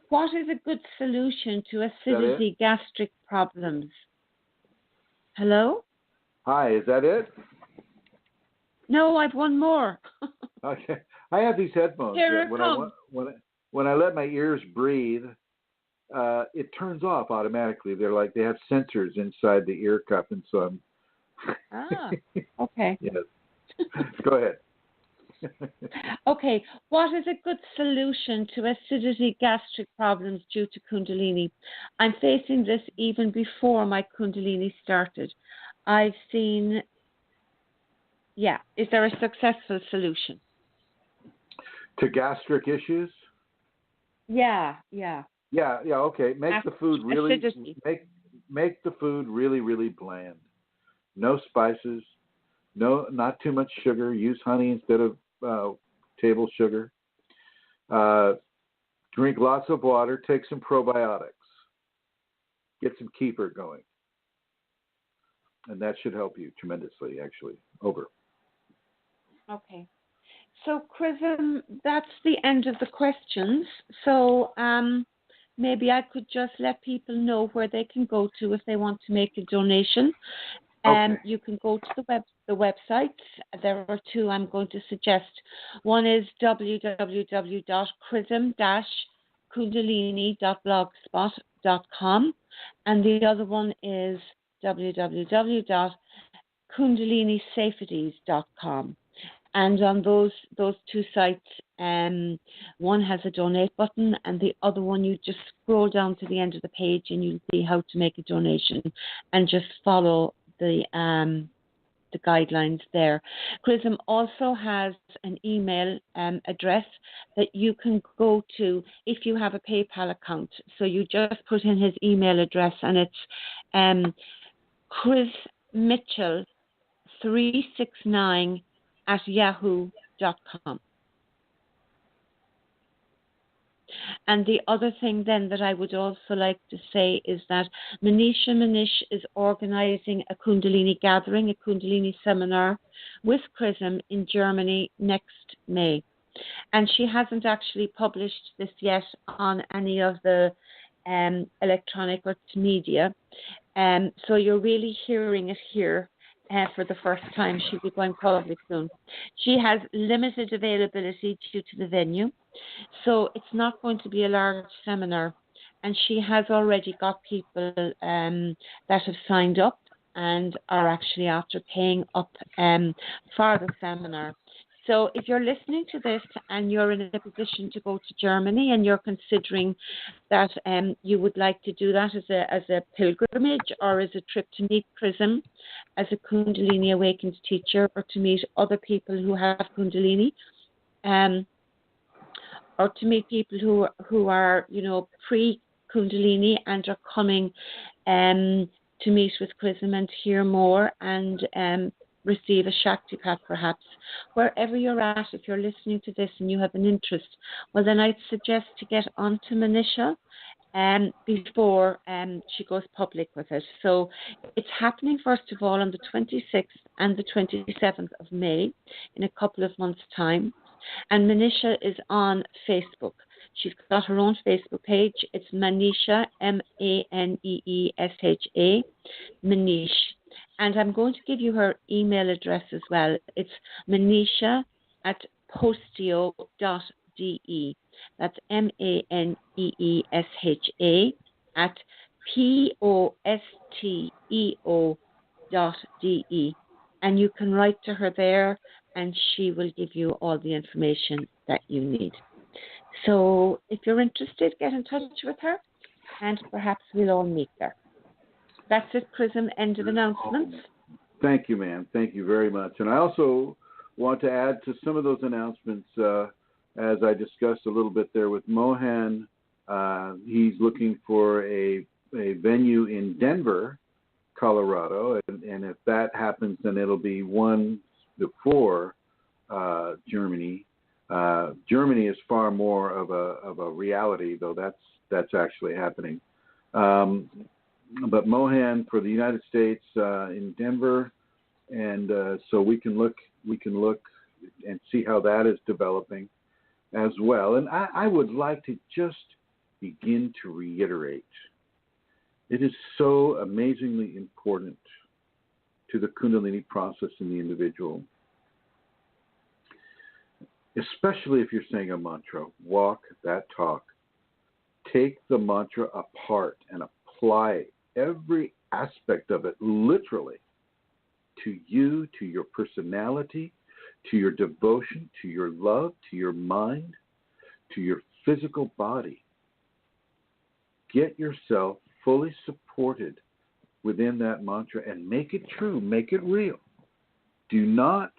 What is a good solution to acidity, gastric problems? Hello? Hi, is that it? No, I've one more. Okay. I have these headphones. Here it comes. When I let my ears breathe, it turns off automatically. They have sensors inside the ear cup, and so I'm. Okay. Yes. Go ahead. Okay. What is a good solution to acidity, gastric problems due to Kundalini? I'm facing this even before my Kundalini started. I've seen. Yeah. Is there a successful solution? To gastric issues? Yeah. Yeah, okay. Make the food really make the food really, really bland. No spices, not too much sugar. Use honey instead of table sugar. Drink lots of water. Take some probiotics. Get some kefir going. And that should help you tremendously, actually. Over. Okay. So, Chrism, that's the end of the questions. So maybe I could just let people know where they can go to if they want to make a donation. You can go to the website. There are two I'm going to suggest. One is www.chrism-kundalini.blogspot.com, and the other one is www.kundalinisafeties.com. And on those two sites, one has a donate button, and the other one you just scroll down to the end of the page and you'll see how to make a donation, and just follow the guidelines there. Chrism also has an email address that you can go to if you have a PayPal account. So you just put in his email address, and it's chrismitchell369@yahoo.com. And the other thing then that I would also like to say is that Manish is organizing a Kundalini gathering, a Kundalini seminar with Chrism in Germany next May. And she hasn't actually published this yet on any of the electronic or media. So you're really hearing it here for the first time. She'll be going public soon. She has limited availability due to the venue. So it's not going to be a large seminar, and she has already got people that have signed up and are actually after paying up for the seminar. So if you're listening to this and you're in a position to go to Germany and you're considering that you would like to do that as a pilgrimage or as a trip to meet Chrism as a Kundalini Awakened teacher, or to meet other people who have Kundalini, or to meet people who are, pre-Kundalini and are coming to meet with Chrism and hear more and receive a Shaktipat perhaps. Wherever you're at, if you're listening to this and you have an interest, well then I'd suggest to get onto Manisha before she goes public with it. So it's happening first of all on the 26th and the 27th of May in a couple of months' time. And Manisha is on Facebook. She's got her own Facebook page. It's Manisha, Maneesha, Manish. And I'm going to give you her email address as well. It's manisha@posteo.de. That's maneesha@posteo.de. And you can write to her there, and she will give you all the information that you need. So if you're interested, get in touch with her, and perhaps we'll all meet there. That's it, Chrism. End of announcements. Thank you, ma'am. Thank you very much. And I also want to add to some of those announcements, as I discussed a little bit there with Mohan. He's looking for a venue in Denver, Colorado, and if that happens, then it'll be one before Germany. Germany is far more of a reality, though that's actually happening. But Mohan for the United States in Denver, and so we can look and see how that is developing as well. And I would like to just begin to reiterate, it is so amazingly important to the Kundalini process in the individual, especially if you're saying a mantra. Walk that talk. Take the mantra apart and apply every aspect of it literally to you, to your personality, to your devotion, to your love, to your mind, to your physical body. Get yourself fully supported within that mantra and make it true, make it real. Do not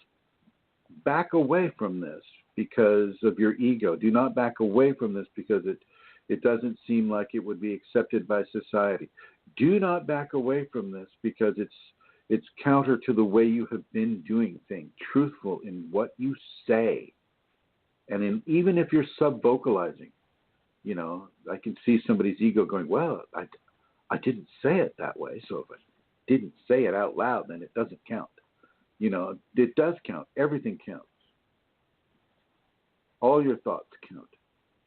back away from this because of your ego. Do not back away from this because it doesn't seem like it would be accepted by society. Do not back away from this because it's counter to the way you have been doing things. Truthful in what you say. And even if you're sub-vocalizing, I can see somebody's ego going, well, I didn't say it that way, so if I didn't say it out loud, then it doesn't count. It does count. Everything counts. All your thoughts count.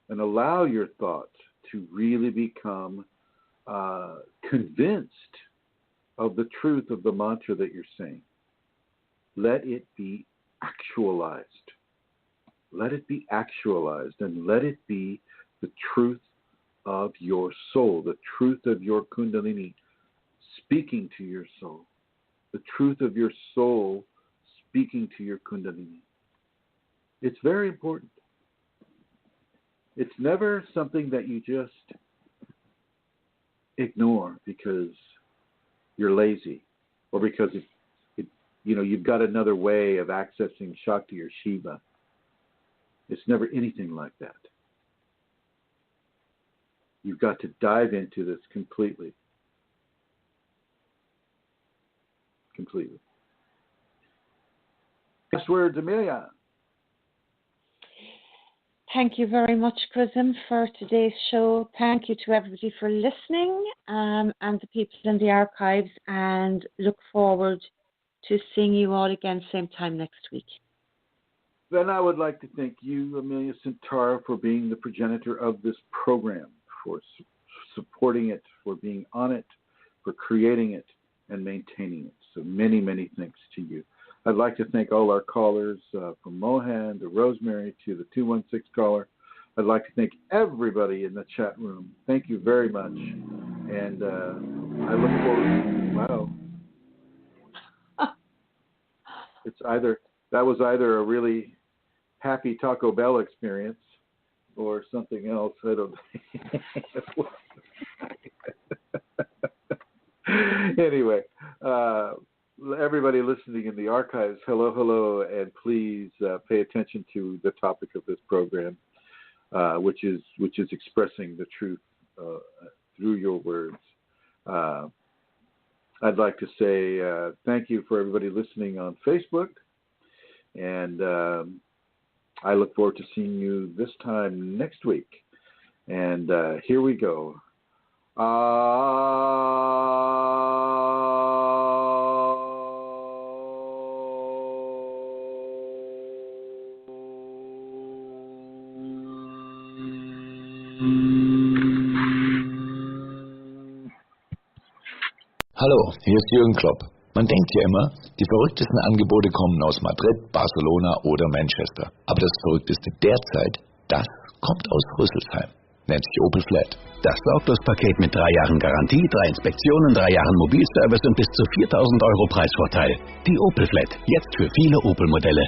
And allow your thoughts to really become convinced of the truth of the mantra that you're saying. Let it be actualized. Let it be actualized, and let it be the truth of your soul, the truth of your Kundalini speaking to your soul, the truth of your soul speaking to your Kundalini. It's very important. It's never something that you just ignore because you're lazy or because you've got another way of accessing Shakti or Shiva. It's never anything like that. You've got to dive into this completely. Completely. Last words, Amelia. Thank you very much, Chrism, for today's show. Thank you to everybody for listening and the people in the archives, and look forward to seeing you all again same time next week. Then I would like to thank you, Amelia Centaura, for being the progenitor of this program, for supporting it, for being on it, for creating it, and maintaining it. So many, many thanks to you. I'd like to thank all our callers, from Mohan to Rosemary to the 216 caller. I'd like to thank everybody in the chat room. Thank you very much. And I look forward. Wow. That was either a really happy Taco Bell experience or something else. I don't know. Anyway, everybody listening in the archives, hello, and please pay attention to the topic of this program, which is expressing the truth through your words. I'd like to say thank you for everybody listening on Facebook, and I look forward to seeing you this time next week. And here we go. Hallo, hier ist Jürgen Klopp. Man denkt ja immer, die verrücktesten Angebote kommen aus Madrid, Barcelona oder Manchester. Aber das Verrückteste derzeit, das kommt aus Rüsselsheim. Nennt sich Opel Flat. Das Sorglospaket mit 3 Jahren Garantie, 3 Inspektionen, 3 Jahren Mobilservice und bis zu 4.000 € Preisvorteil. Die Opel Flat, jetzt für viele Opel-Modelle.